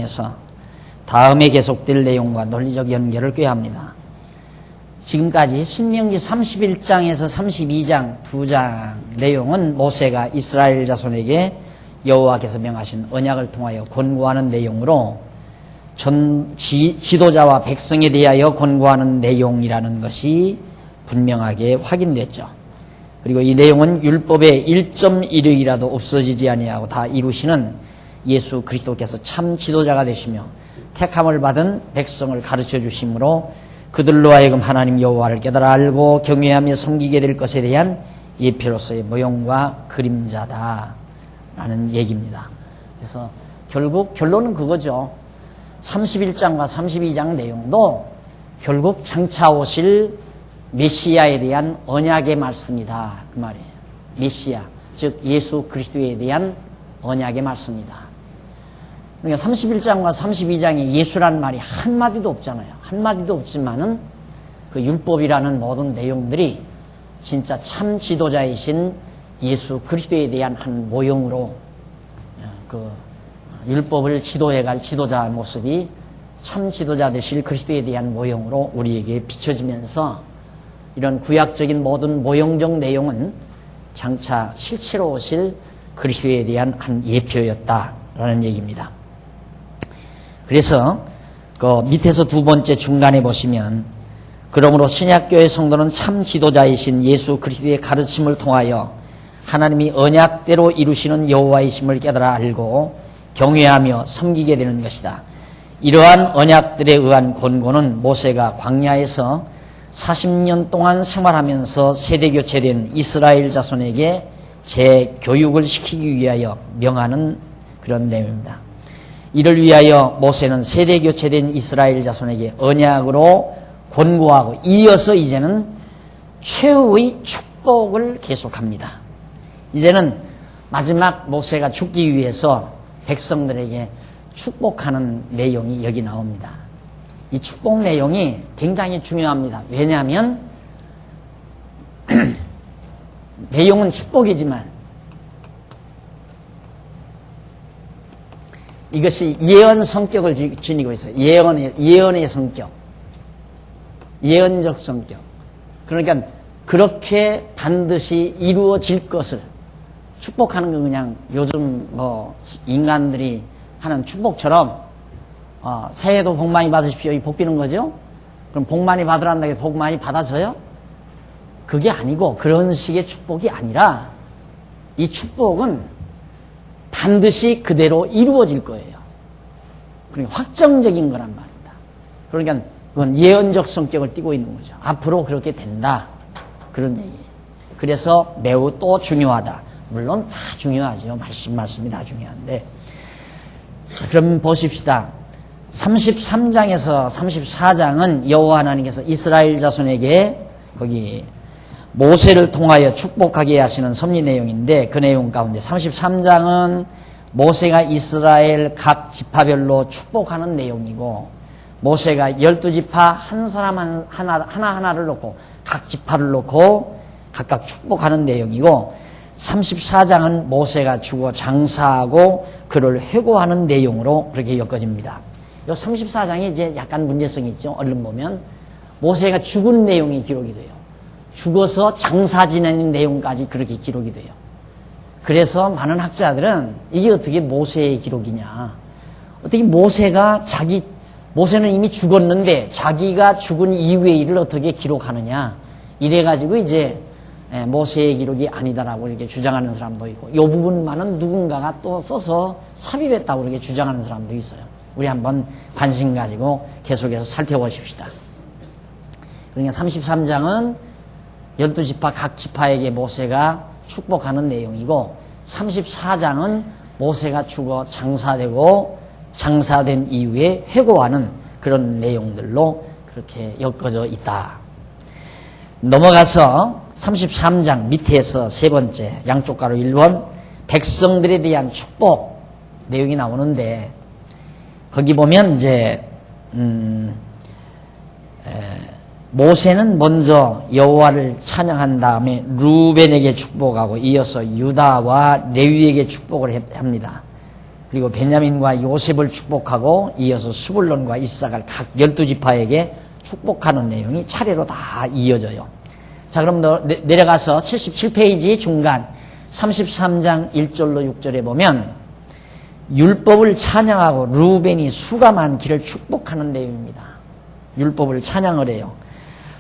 통해서 다음에 계속될 내용과 논리적 연결을 꾀합니다. 지금까지 신명기 31장에서 32장 두 장 내용은 모세가 이스라엘 자손에게 여호와께서 명하신 언약을 통하여 권고하는 내용으로 지도자와 백성에 대하여 권고하는 내용이라는 것이 분명하게 확인됐죠. 그리고 이 내용은 율법의 1.1획이라도 없어지지 아니하고 다 이루시는 예수 그리스도께서 참 지도자가 되시며 택함을 받은 백성을 가르쳐 주심으로 그들로 하여금 하나님 여호와를 깨달아 알고 경외하며 섬기게 될 것에 대한 예표로서의 모형과 그림자다라는 얘기입니다. 그래서 결국 결론은 그거죠. 31장과 32장 내용도 결국 장차 오실 메시아에 대한 언약의 말씀이다 그 말이에요. 메시아, 즉 예수 그리스도에 대한 언약의 말씀이다. 그러니까 31장과 32장에 예수라는 말이 한마디도 없잖아요. 한마디도 없지만은 그 율법이라는 모든 내용들이 진짜 참 지도자이신 예수 그리스도에 대한 한 모형으로 그 율법을 지도해갈 지도자 모습이 참 지도자 되실 그리스도에 대한 모형으로 우리에게 비춰지면서 이런 구약적인 모든 모형적 내용은 장차 실체로 오실 그리스도에 대한 한 예표였다라는 얘기입니다. 그래서 그 밑에서 두 번째 중간에 보시면 그러므로 신약교회 성도는 참 지도자이신 예수 그리스도의 가르침을 통하여 하나님이 언약대로 이루시는 여호와이심을 깨달아 알고 경외하며 섬기게 되는 것이다. 이러한 언약들에 의한 권고는 모세가 광야에서 40년 동안 생활하면서 세대교체된 이스라엘 자손에게 재교육을 시키기 위하여 명하는 그런 내용입니다. 이를 위하여 모세는 세대교체된 이스라엘 자손에게 언약으로 권고하고 이어서 이제는 최후의 축복을 계속합니다. 이제는 마지막 모세가 죽기 위해서 백성들에게 축복하는 내용이 여기 나옵니다. 이 축복 내용이 굉장히 중요합니다. 왜냐하면 내용은 축복이지만 이것이 예언 성격을 지니고 있어요. 예언의 성격, 예언적 성격. 그러니까 그렇게 반드시 이루어질 것을 축복하는 건 그냥 요즘 뭐 인간들이 하는 축복처럼 새해도 복 많이 받으십시오 이 복 비는 거죠. 그럼 복 많이 받으란다고 복 많이 받아져요? 그게 아니고 그런 식의 축복이 아니라 이 축복은 반드시 그대로 이루어질 거예요. 그러니까 확정적인 거란 말입니다. 그러니까 그건 예언적 성격을 띠고 있는 거죠. 앞으로 그렇게 된다. 그런 얘기예요. 그래서 매우 또 중요하다. 물론 다 중요하죠. 말씀이 다 중요한데. 자, 그럼 보십시다. 33장에서 34장은 여호와 하나님께서 이스라엘 자손에게 거기 모세를 통하여 축복하게 하시는 섭리 내용인데 그 내용 가운데 33장은 모세가 이스라엘 각 지파별로 축복하는 내용이고 모세가 12지파 한 사람 하나하나를 놓고 각 지파를 놓고 각각 축복하는 내용이고 34장은 모세가 죽어 장사하고 그를 회고하는 내용으로 그렇게 엮어집니다. 이 34장이 이제 약간 문제성이 있죠. 얼른 보면 모세가 죽은 내용이 기록이 돼요. 죽어서 장사 지내는 내용까지 그렇게 기록이 돼요. 그래서 많은 학자들은 이게 어떻게 모세의 기록이냐. 어떻게 모세는 이미 죽었는데 자기가 죽은 이후의 일을 어떻게 기록하느냐. 이래가지고 이제 모세의 기록이 아니다라고 이렇게 주장하는 사람도 있고 이 부분만은 누군가가 또 써서 삽입했다고 이렇게 주장하는 사람도 있어요. 우리 한번 관심 가지고 계속해서 살펴보십시다. 그러니까 33장은 12지파 각 지파에게 모세가 축복하는 내용이고 34장은 모세가 죽어 장사된 이후에 회고하는 그런 내용들로 그렇게 엮어져 있다. 넘어가서 33장 밑에서 세 번째 양쪽 가로 1번 백성들에 대한 축복 내용이 나오는데 거기 보면 이제 모세는 먼저 여호와를 찬양한 다음에 루벤에게 축복하고 이어서 유다와 레위에게 축복을 합니다. 그리고 베냐민과 요셉을 축복하고 이어서 스불론과 이사갈 각 12지파에게 축복하는 내용이 차례로 다 이어져요. 자, 그럼 내려가서 77페이지 중간 33장 1절로 6절에 보면 율법을 찬양하고 루벤이 수가 많기를 축복하는 내용입니다. 율법을 찬양을 해요.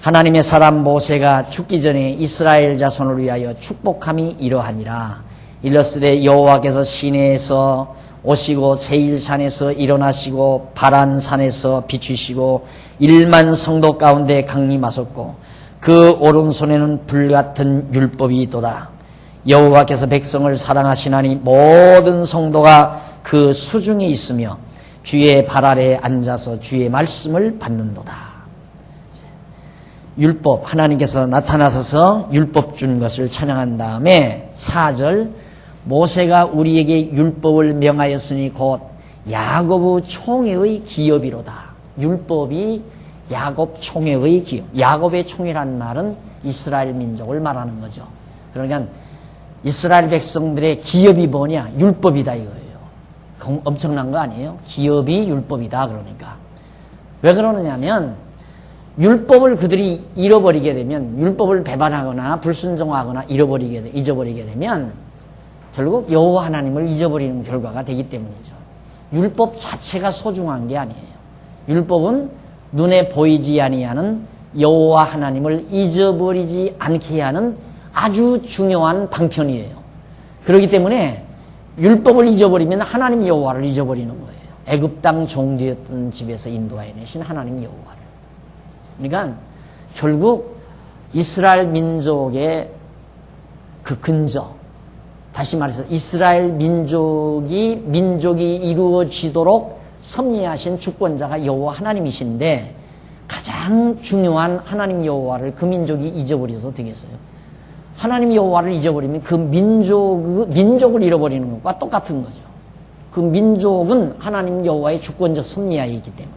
하나님의 사람 모세가 죽기 전에 이스라엘 자손을 위하여 축복함이 이러하니라. 일러스되 여호와께서 시내에서 오시고 세일산에서 일어나시고 바란산에서 비추시고 1만 성도 가운데 강림하셨고 그 오른손에는 불같은 율법이 있도다. 여호와께서 백성을 사랑하시나니 모든 성도가 그 수중에 있으며 주의 발 아래에 앉아서 주의 말씀을 받는도다. 율법, 하나님께서 나타나셔서 율법 준 것을 찬양한 다음에 4절, 모세가 우리에게 율법을 명하였으니 곧 야곱 총회의 기업이로다. 율법이 야곱 총회의 기업. 야곱의 총회란 말은 이스라엘 민족을 말하는 거죠. 그러니까 이스라엘 백성들의 기업이 뭐냐? 율법이다 이거예요. 엄청난 거 아니에요? 기업이 율법이다 그러니까. 왜 그러느냐면 율법을 그들이 잃어버리게 되면, 율법을 배반하거나 불순종하거나 잊어버리게 되면 결국 여호와 하나님을 잊어버리는 결과가 되기 때문이죠. 율법 자체가 소중한 게 아니에요. 율법은 눈에 보이지 아니하는 여호와 하나님을 잊어버리지 않게 하는 아주 중요한 방편이에요. 그렇기 때문에 율법을 잊어버리면 하나님 여호와를 잊어버리는 거예요. 애굽 땅 종되었던 집에서 인도하여내신 하나님 여호와를. 그러니까 결국 이스라엘 민족의 그 근저, 다시 말해서 이스라엘 민족이 이루어지도록 섭리하신 주권자가 여호와 하나님이신데 가장 중요한 하나님 여호와를 그 민족이 잊어버려서 되겠어요? 하나님 여호와를 잊어버리면 그 민족을 잃어버리는 것과 똑같은 거죠. 그 민족은 하나님 여호와의 주권적 섭리하에 있기 때문에.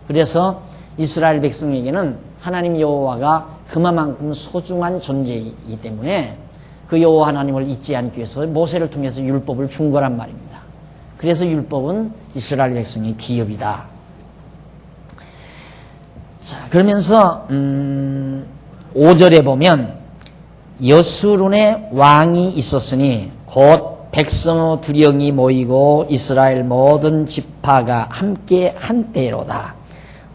그래서 이스라엘 백성에게는 하나님 여호와가 그만큼 소중한 존재이기 때문에 그 여호와 하나님을 잊지 않기 위해서 모세를 통해서 율법을 준 거란 말입니다. 그래서 율법은 이스라엘 백성의 기업이다. 자, 그러면서 5절에 보면 여수룬의 왕이 있었으니 곧 백성의 두령이 모이고 이스라엘 모든 지파가 함께 한때로다.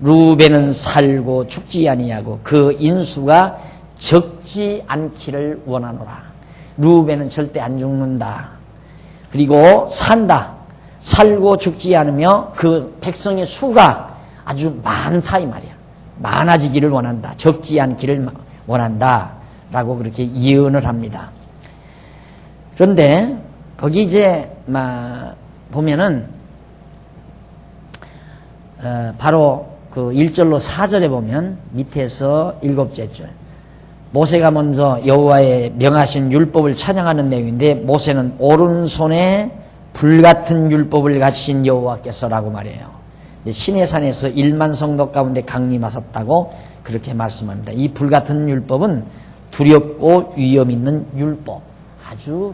루벤은 살고 죽지 아니하고 그 인수가 적지 않기를 원하노라. 루벤은 절대 안 죽는다. 그리고 산다. 살고 죽지 않으며 그 백성의 수가 아주 많다 이 말이야. 많아지기를 원한다. 적지 않기를 원한다. 라고 그렇게 예언을 합니다. 그런데 거기 이제 보면은 바로 그 1절로 4절에 보면 밑에서 7째 줄 모세가 먼저 여호와의 명하신 율법을 찬양하는 내용인데 모세는 오른손에 불같은 율법을 가지신 여호와께서라고 말해요. 시내산에서 1만 성도 가운데 강림하셨다고 그렇게 말씀합니다. 이 불같은 율법은 두렵고 위험 있는 율법, 아주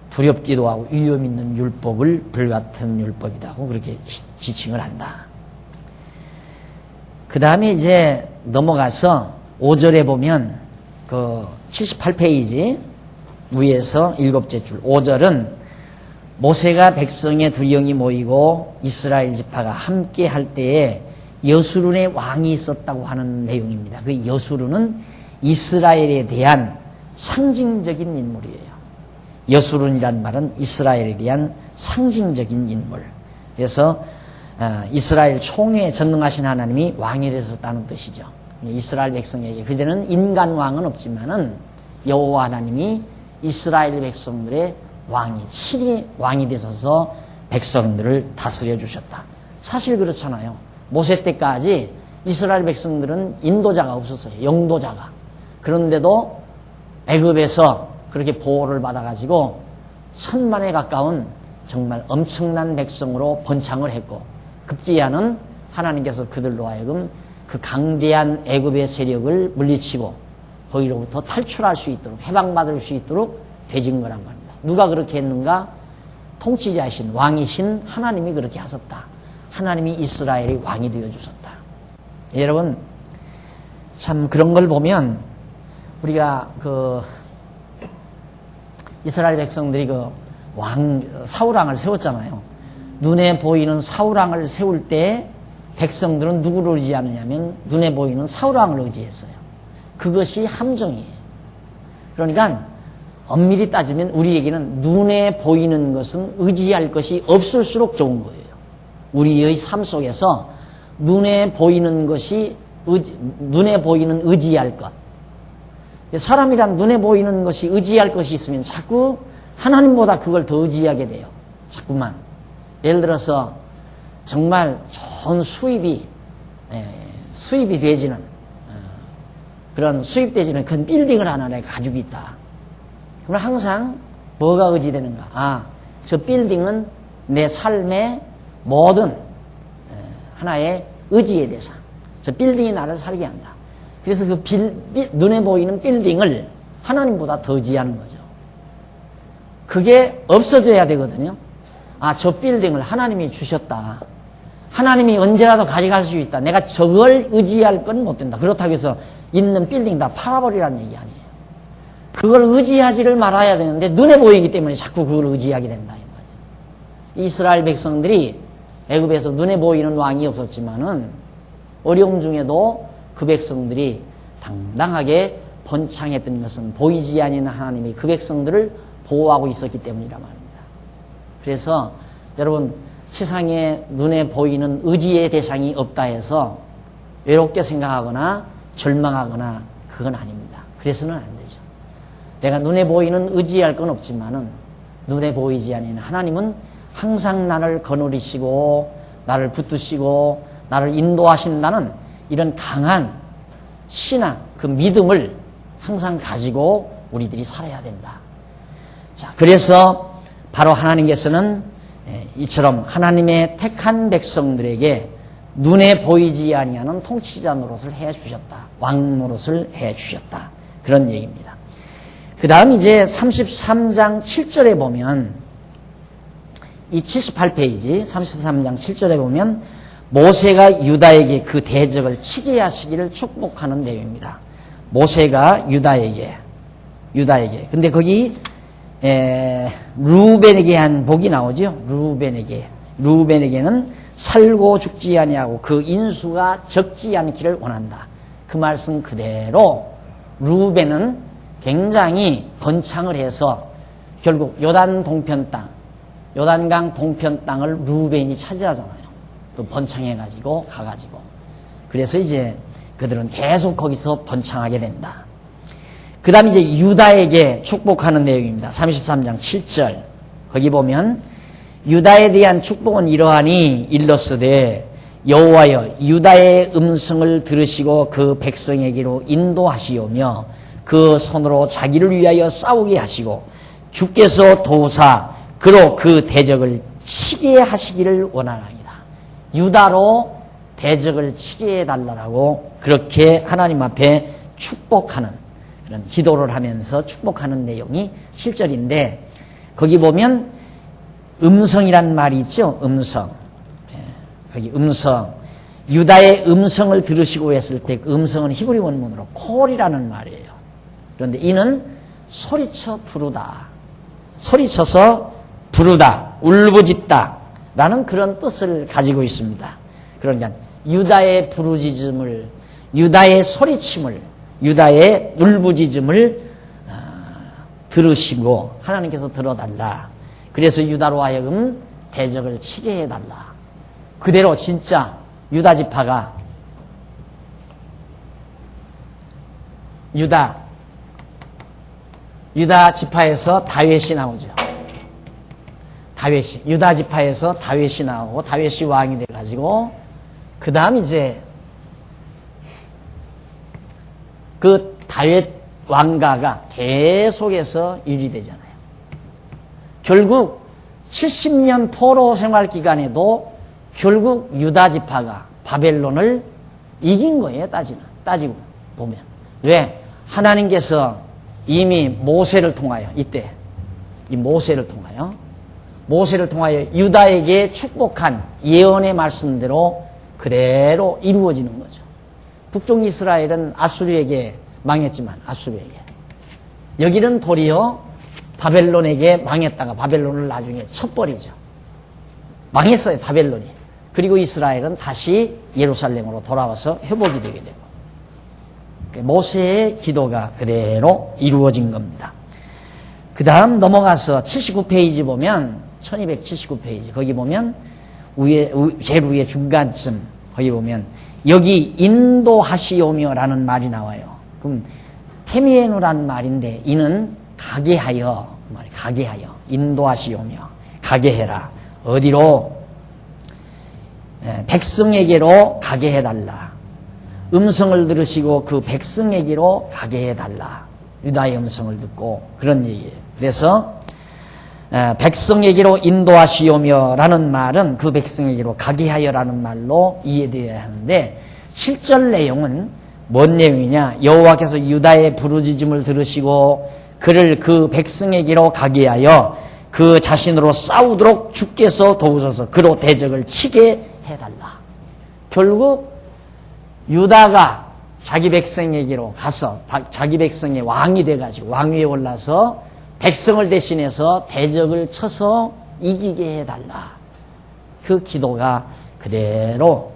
두렵기도 하고 위험 있는 율법을 불같은 율법이라고 그렇게 지칭을 한다. 그 다음에 이제 넘어가서 5절에 보면 그 78페이지 위에서 7째 줄 5절은 모세가 백성의 두령이 모이고 이스라엘 지파가 함께 할 때에 여수룬의 왕이 있었다고 하는 내용입니다. 그 여수룬은 이스라엘에 대한 상징적인 인물이에요. 여수룬이란 말은 이스라엘에 대한 상징적인 인물. 그래서 이스라엘 총회에 전능하신 하나님이 왕이 되셨다는 뜻이죠. 이스라엘 백성에게 그때는 인간 왕은 없지만은 여호와 하나님이 이스라엘 백성들의 왕이 친히 왕이 되셔서 백성들을 다스려 주셨다. 사실 그렇잖아요. 모세 때까지 이스라엘 백성들은 인도자가 없었어요. 영도자가. 그런데도 애굽에서 그렇게 보호를 받아가지고 1000만에 가까운 정말 엄청난 백성으로 번창을 했고 급기야는 하나님께서 그들로 하여금 그 강대한 애굽의 세력을 물리치고 거기로부터 탈출할 수 있도록 해방받을 수 있도록 되진 거란 말입니다. 누가 그렇게 했는가? 통치자이신 왕이신 하나님이 그렇게 하셨다. 하나님이 이스라엘의 왕이 되어주셨다. 여러분, 참 그런 걸 보면 우리가 이스라엘 백성들이 사울왕을 세웠잖아요. 눈에 보이는 사울왕을 세울 때 백성들은 누구를 의지하느냐면 눈에 보이는 사울왕을 의지했어요. 그것이 함정이에요. 그러니까 엄밀히 따지면 우리에게는 눈에 보이는 것은 의지할 것이 없을수록 좋은 거예요. 우리의 삶 속에서 눈에 보이는 것이 눈에 보이는 의지할 것. 사람이란 눈에 보이는 것이 의지할 것이 있으면 자꾸 하나님보다 그걸 더 의지하게 돼요. 자꾸만. 예를 들어서 정말 좋은 수입이 되지는 그런 수입되지는 큰 빌딩을 하나 내가 가지고 있다. 그럼 항상 뭐가 의지되는가? 저 빌딩은 내 삶의 모든 하나의 의지의 대상. 저 빌딩이 나를 살게 한다. 그래서 눈에 보이는 빌딩을 하나님보다 더 의지하는 거죠. 그게 없어져야 되거든요. 저 빌딩을 하나님이 주셨다. 하나님이 언제라도 가져갈 수 있다. 내가 저걸 의지할 건 못 된다. 그렇다고 해서 있는 빌딩 다 팔아버리라는 얘기 아니에요. 그걸 의지하지를 말아야 되는데 눈에 보이기 때문에 자꾸 그걸 의지하게 된다. 이 말이죠. 이스라엘 백성들이 애굽에서 눈에 보이는 왕이 없었지만은 어려움 중에도 그 백성들이 당당하게 번창했던 것은 보이지 아니는 하나님이 그 백성들을 보호하고 있었기 때문이라 말입니다. 그래서 여러분, 세상에 눈에 보이는 의지의 대상이 없다 해서 외롭게 생각하거나 절망하거나 그건 아닙니다. 그래서는 안 되죠. 내가 눈에 보이는 의지할 건 없지만은 눈에 보이지 아니는 하나님은 항상 나를 거느리시고 나를 붙드시고 나를 인도하신다는 이런 강한 신앙, 그 믿음을 항상 가지고 우리들이 살아야 된다. 자, 그래서 바로 하나님께서는 이처럼 하나님의 택한 백성들에게 눈에 보이지 아니하는 통치자 노릇을 해주셨다. 왕 노릇을 해주셨다. 그런 얘기입니다. 그 다음 이제 33장 7절에 보면 이 78페이지 33장 7절에 보면 모세가 유다에게 그 대적을 치게 하시기를 축복하는 내용입니다. 모세가 유다에게 근데 거기 루벤에게 한 복이 나오죠. 루벤에게는 살고 죽지 아니하고 그 인수가 적지 않기를 원한다. 그 말씀 그대로 루벤은 굉장히 번창을 해서 결국 요단 동편 땅, 요단강 동편 땅을 루벤이 차지하잖아요. 또 번창해가지고 가가지고. 그래서 이제 그들은 계속 거기서 번창하게 된다. 그 다음 이제 유다에게 축복하는 내용입니다. 33장 7절. 거기 보면 유다에 대한 축복은 이러하니 일러스되 여호와여 유다의 음성을 들으시고 그 백성에게로 인도하시오며 그 손으로 자기를 위하여 싸우게 하시고 주께서 도우사 그로 그 대적을 치게 하시기를 원하나이다. 유다로 대적을 치게 해달라고 그렇게 하나님 앞에 축복하는 그런 기도를 하면서 축복하는 내용이 실절인데 거기 보면 음성이란 말이 있죠. 음성. 거기 음성. 유다의 음성을 들으시고 했을 때 그 음성은 히브리 원문으로 콜이라는 말이에요. 그런데 이는 소리쳐 부르다. 소리쳐서 부르다. 울부짖다. 라는 그런 뜻을 가지고 있습니다. 그러니까 유다의 부르짖음을, 유다의 소리침을, 유다의 울부짖음을 들으시고 하나님께서 들어달라. 그래서 유다로 하여금 대적을 치게 해달라. 그대로 진짜 유다 지파가 유다 지파에서 다윗이 나오죠. 유다 지파에서 다윗이 나오고 다윗이 왕이 돼가지고 그 다음 이제 그 다윗 왕가가 계속해서 유지되잖아요. 결국 70년 포로 생활 기간에도 결국 유다 지파가 바벨론을 이긴 거예요. 따지고 보면. 왜? 하나님께서 이미 모세를 통하여 이때 이 모세를 통하여 모세를 통하여 유다에게 축복한 예언의 말씀대로 그대로 이루어지는 거죠. 북쪽 이스라엘은 아수르에게 망했지만 아수르에게 여기는 도리어 바벨론에게 망했다가 바벨론을 나중에 쳐버리죠. 망했어요, 바벨론이. 그리고 이스라엘은 다시 예루살렘으로 돌아와서 회복이 되게 되고 모세의 기도가 그대로 이루어진 겁니다. 그 다음 넘어가서 79페이지 보면 1279페이지 거기 보면 제일 위에 중간쯤 거기 보면 여기 인도하시오며라는 말이 나와요. 그럼 테미에누라는 말인데 이는 가게 하여 인도하시오며 가게 해라. 어디로? 백성에게로 가게 해달라. 음성을 들으시고 그 백성에게로 가게 해달라. 유다의 음성을 듣고 그런 얘기예요. 그래서 백성에게로 인도하시오며 라는 말은 그 백성에게로 가게 하여라는 말로 이해되어야 하는데 7절 내용은 뭔 내용이냐? 여호와께서 유다의 부르짖음을 들으시고 그를 그 백성에게로 가게 하여 그 자신으로 싸우도록 주께서 도우소서 그로 대적을 치게 해달라. 결국 유다가 자기 백성에게로 가서 자기 백성의 왕이 돼가지고 왕위에 올라서 백성을 대신해서 대적을 쳐서 이기게 해달라. 그 기도가 그대로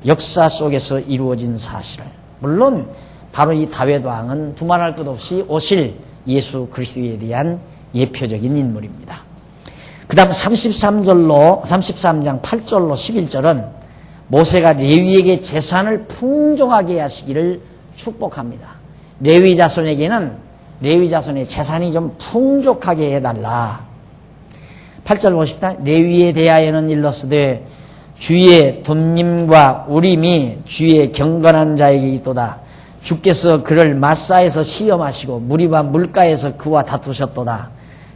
역사 속에서 이루어진 사실. 물론 바로 이 다윗 왕은 두말할 것 없이 오실 예수 그리스도에 대한 예표적인 인물입니다. 그 다음 33장 8절로 11절은 모세가 레위에게 재산을 풍족하게 하시기를 축복합니다. 레위 자손의 재산이 좀 풍족하게 해달라. 8절 보십시다. 레위에 대하여는 일렀으되 주의 둠님과 우림이 주의 경건한 자에게 있도다. 주께서 그를 마사에서 시험하시고 무리와 물가에서 그와 다투셨도다.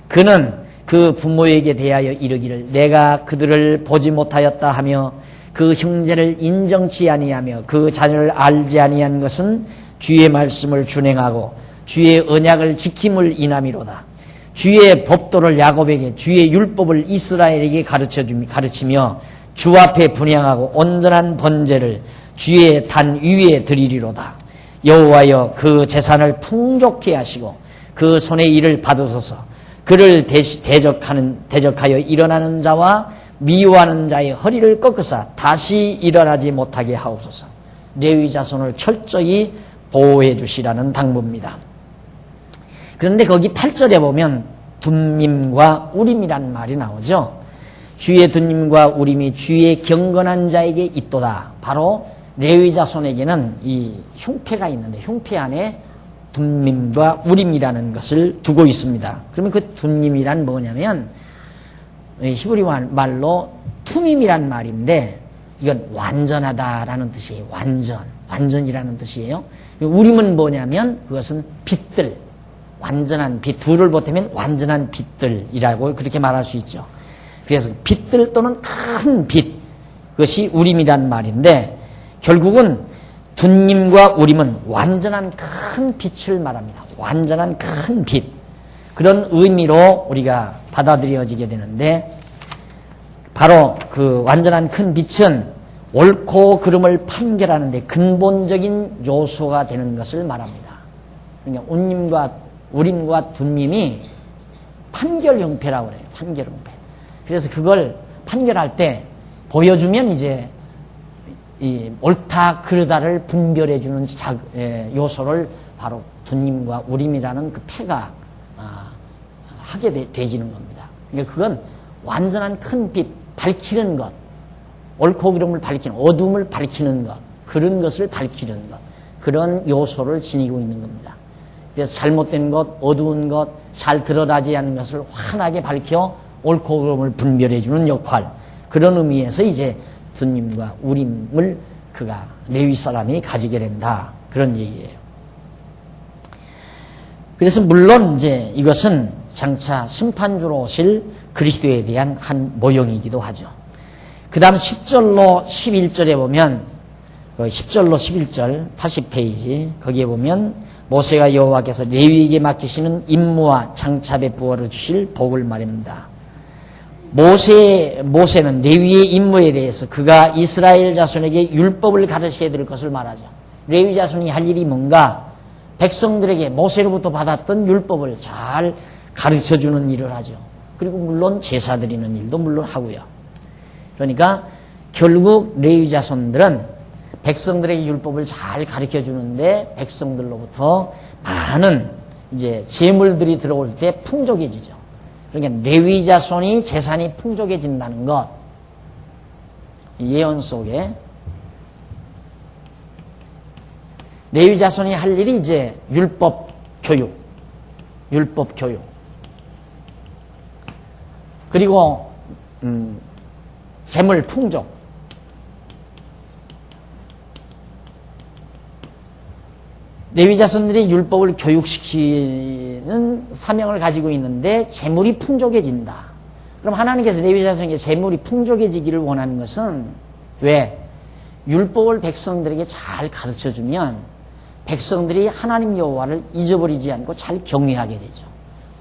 그는 그 부모에게 대하여 이르기를 내가 그들을 보지 못하였다 하며 그 형제를 인정치 아니하며 그 자녀를 알지 아니한 것은 주의 말씀을 준행하고 주의 언약을 지킴을 인함이로다. 주의 법도를 야곱에게 주의 율법을 이스라엘에게 가르치며 주 앞에 분향하고 온전한 번제를 주의 단 위에 드리리로다. 여호와여 그 재산을 풍족케 하시고 그 손의 일을 받으소서. 그를 대적하여 일어나는 자와 미워하는 자의 허리를 꺾으사 다시 일어나지 못하게 하옵소서. 레위 자손을 철저히 보호해 주시라는 당부입니다. 그런데 거기 8절에 보면 둠밈과 우림이라는 말이 나오죠. 주의 둠밈과 우림이 주의 경건한 자에게 있도다. 바로 레위 자손에게는 이 흉패가 있는데 흉패 안에 둠밈과 우림이라는 것을 두고 있습니다. 그러면 그 둠밈이란 뭐냐면 히브리 말로 투밈이란 말인데 이건 완전하다라는 뜻이에요. 완전이라는 뜻이에요. 우림은 뭐냐면 그것은 빛들, 완전한 빛, 둘을 보태면 완전한 빛들이라고 그렇게 말할 수 있죠. 그래서 빛들 또는 큰 빛, 그것이 우림이란 말인데 결국은 둠님과 우림은 완전한 큰 빛을 말합니다. 완전한 큰 빛. 그런 의미로 우리가 받아들여지게 되는데 바로 그 완전한 큰 빛은 옳고 그름을 판결하는 데 근본적인 요소가 되는 것을 말합니다. 그러니까 우림과 둠님이 판결 형패라고 그래요. 판결 형패. 그래서 그걸 판결할 때 보여주면 이제 이 옳다 그르다를 분별해주는 요소를 바로 둠님과 우림이라는 그 패가 하게 되지는 겁니다. 그러니까 그건 완전한 큰 빛, 밝히는 것, 옳고 그름을 밝히는, 어둠을 밝히는 것, 그런 것을 밝히는 것, 그런 요소를 지니고 있는 겁니다. 그래서 잘못된 것, 어두운 것, 잘 드러나지 않는 것을 환하게 밝혀 옳고 그름을 분별해주는 역할, 그런 의미에서 이제 둠님과 우림을 그가 레위 사람이 가지게 된다, 그런 얘기예요. 그래서 물론 이제 이것은 장차 심판주로 오실 그리스도에 대한 한 모형이기도 하죠. 그 다음 10절로 11절에 보면 10절로 11절 80페이지 거기에 보면 모세가 여호와께서 레위에게 맡기시는 임무와 장차 베푸어 주실 복을 말입니다. 모세는 레위의 임무에 대해서 그가 이스라엘 자손에게 율법을 가르쳐야 될 것을 말하죠. 레위 자손이 할 일이 뭔가? 백성들에게 모세로부터 받았던 율법을 잘 가르쳐주는 일을 하죠. 그리고 물론 제사 드리는 일도 물론 하고요. 그러니까 결국 레위 자손들은 백성들에게 율법을 잘 가르쳐 주는데 백성들로부터 많은 이제 재물들이 들어올 때 풍족해지죠. 그러니까 레위 자손이 재산이 풍족해진다는 것, 예언 속에 레위 자손이 할 일이 이제 율법 교육. 그리고 재물 풍족. 레위 자손들이 율법을 교육시키는 사명을 가지고 있는데 재물이 풍족해진다. 그럼 하나님께서 레위 자손에게 재물이 풍족해지기를 원하는 것은 왜? 율법을 백성들에게 잘 가르쳐주면 백성들이 하나님 여호와를 잊어버리지 않고 잘 경외하게 되죠.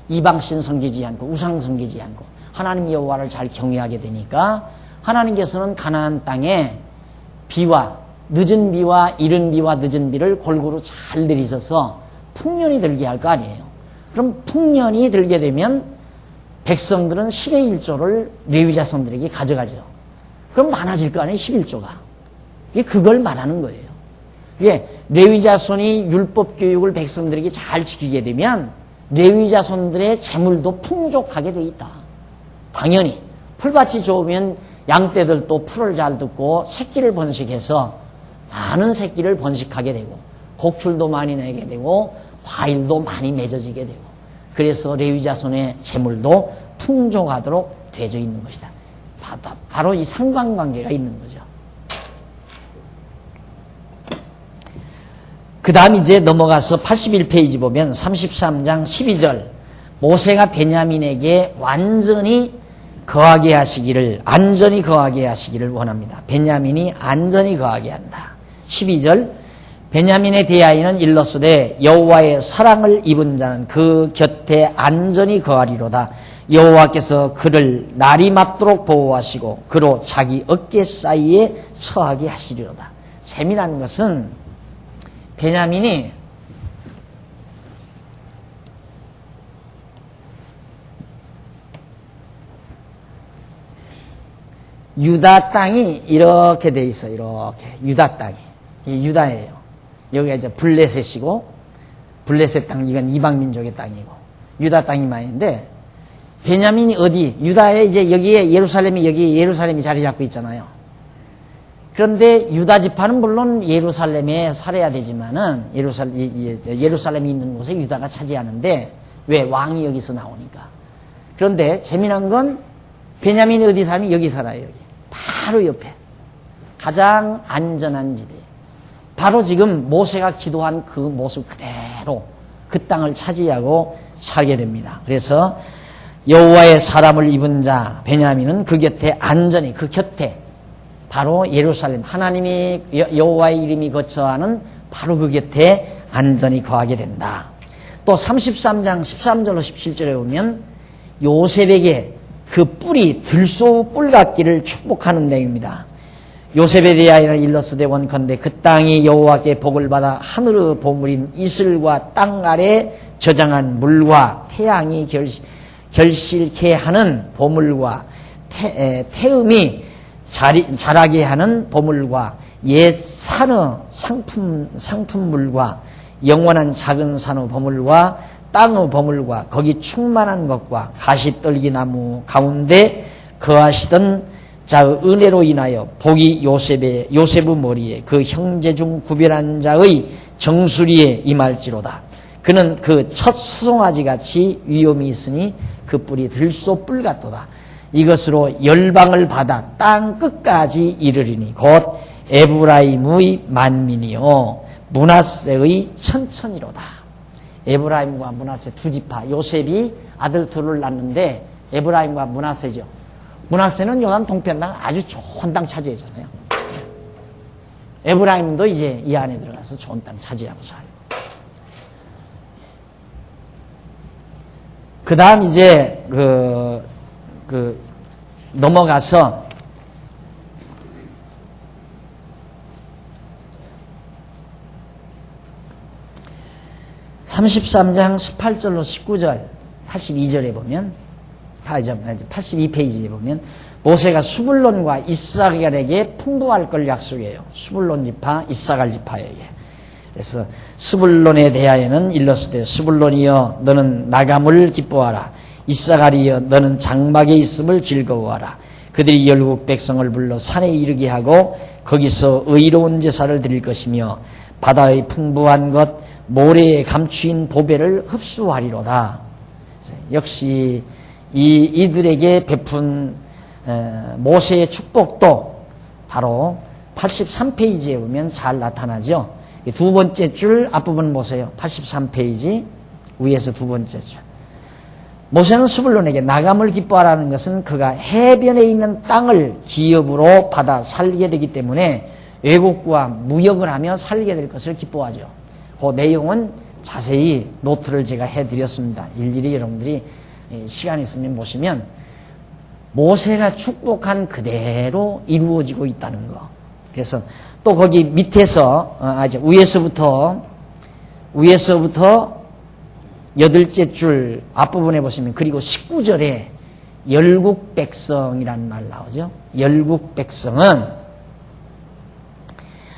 이방신 섬기지 않고 우상 섬기지 않고 하나님 여호와를 잘 경외하게 되니까 하나님께서는 가나안 땅에 비와 늦은 비와 이른 비와 늦은 비를 골고루 잘 내리셔서 풍년이 들게 할 거 아니에요. 그럼 풍년이 들게 되면 백성들은 10의 1조를 레위 자손들에게 가져가죠. 그럼 많아질 거 아니에요, 11조가. 이게 그걸 말하는 거예요. 이게 레위 자손이 율법 교육을 백성들에게 잘 지키게 되면 레위 자손들의 재물도 풍족하게 돼 있다. 당연히 풀밭이 좋으면 양떼들도 풀을 잘 듣고 새끼를 번식해서 많은 새끼를 번식하게 되고 곡출도 많이 내게 되고 과일도 많이 맺어지게 되고 그래서 레위 자손의 재물도 풍족하도록 되어져 있는 것이다. 바로 이 상관관계가 있는 거죠. 그 다음 이제 넘어가서 81페이지 보면 33장 12절 모세가 베냐민에게 완전히 거하게 하시기를 안전히 거하게 하시기를 원합니다. 베냐민이 안전히 거하게 한다. 12절 베냐민의 대하이는 일러스되 여호와의 사랑을 입은 자는 그 곁에 안전히 거하리로다. 여호와께서 그를 날이 맞도록 보호하시고 그로 자기 어깨 사이에 처하게 하시리로다. 재미난 것은 베냐민이 유다 땅이 이렇게 돼 있어. 이렇게 유다 땅이 이 유다예요. 여기가 이제 블레셋이고 블레셋 땅 이건 이방 민족의 땅이고 유다 땅이 많은데 베냐민이 어디 유다에 이제 여기에 예루살렘이 자리 잡고 있잖아요. 그런데 유다 지파는 물론 예루살렘에 살아야 되지만은 예루살렘이 있는 곳에 유다가 차지하는데 왜? 왕이 여기서 나오니까. 그런데 재미난 건 베냐민이 어디 살면 여기 살아요. 여기 바로 옆에 가장 안전한 지대. 바로 지금 모세가 기도한 그 모습 그대로 그 땅을 차지하고 살게 됩니다. 그래서 여호와의 사람을 입은 자 베냐민은 그 곁에 안전히 그 곁에 바로 예루살렘 하나님이 여호와의 이름이 거처하는 바로 그 곁에 안전히 거하게 된다. 또 33장 13절로 17절에 보면 요셉에게 그 뿔이 들소 뿔 같기를 축복하는 내용입니다. 요셉에 대하여는 일러스되 원컨대 그 땅이 여호와께 복을 받아 하늘의 보물인 이슬과 땅 아래 저장한 물과 태양이 결실케 하는 보물과 태음이 자라게 하는 보물과 옛 산의 상품물과 영원한 작은 산의 보물과 땅의 보물과 거기 충만한 것과 가시떨기나무 가운데 거하시던 자의 은혜로 인하여 복이 요셉의 머리에 그 형제 중 구별한 자의 정수리에 임할지로다. 그는 그 첫 수송아지 같이 위엄이 있으니 그 뿔이 들소 뿔 같도다. 이것으로 열방을 받아 땅 끝까지 이르리니 곧 에브라임의 만민이요 므낫세의 천천이로다. 에브라임과 므낫세 두 지파 요셉이 아들 둘을 낳는데 에브라임과 므낫세죠. 므낫세는 요단 동편당 아주 좋은 땅 차지했잖아요. 에브라임도 이제 이 안에 들어가서 좋은 땅 차지하고 살고. 그 다음 이제 넘어가서 33장 18절로 19절 82절에 보면 82페이지에 보면 모세가 수불론과 이스라엘에게 풍부할 걸 약속해요. 수불론 지파, 이사갈 지파에게. 그래서 스불론에 대하여는 일렀으되 스불론이여 너는 나감을 기뻐하라. 이사갈이여 너는 장막에 있음을 즐거워하라. 그들이 열국 백성을 불러 산에 이르게 하고 거기서 의로운 제사를 드릴 것이며 바다의 풍부한 것 모래에 감추인 보배를 흡수하리로다. 역시 이들에게 베푼 모세의 축복도 바로 83페이지에 보면 잘 나타나죠. 두 번째 줄 앞부분 보세요. 83페이지 위에서 두 번째 줄. 모세는 스불론에게 나감을 기뻐하라는 것은 그가 해변에 있는 땅을 기업으로 받아 살게 되기 때문에 외국과 무역을 하며 살게 될 것을 기뻐하죠. 그 내용은 자세히 노트를 제가 해드렸습니다. 일일이 여러분들이 시간 있으면 보시면 모세가 축복한 그대로 이루어지고 있다는 거. 그래서 또 거기 밑에서 위에서부터 여덟째 줄 앞부분에 보시면 그리고 19절에 열국 백성이라는 말 나오죠. 열국 백성은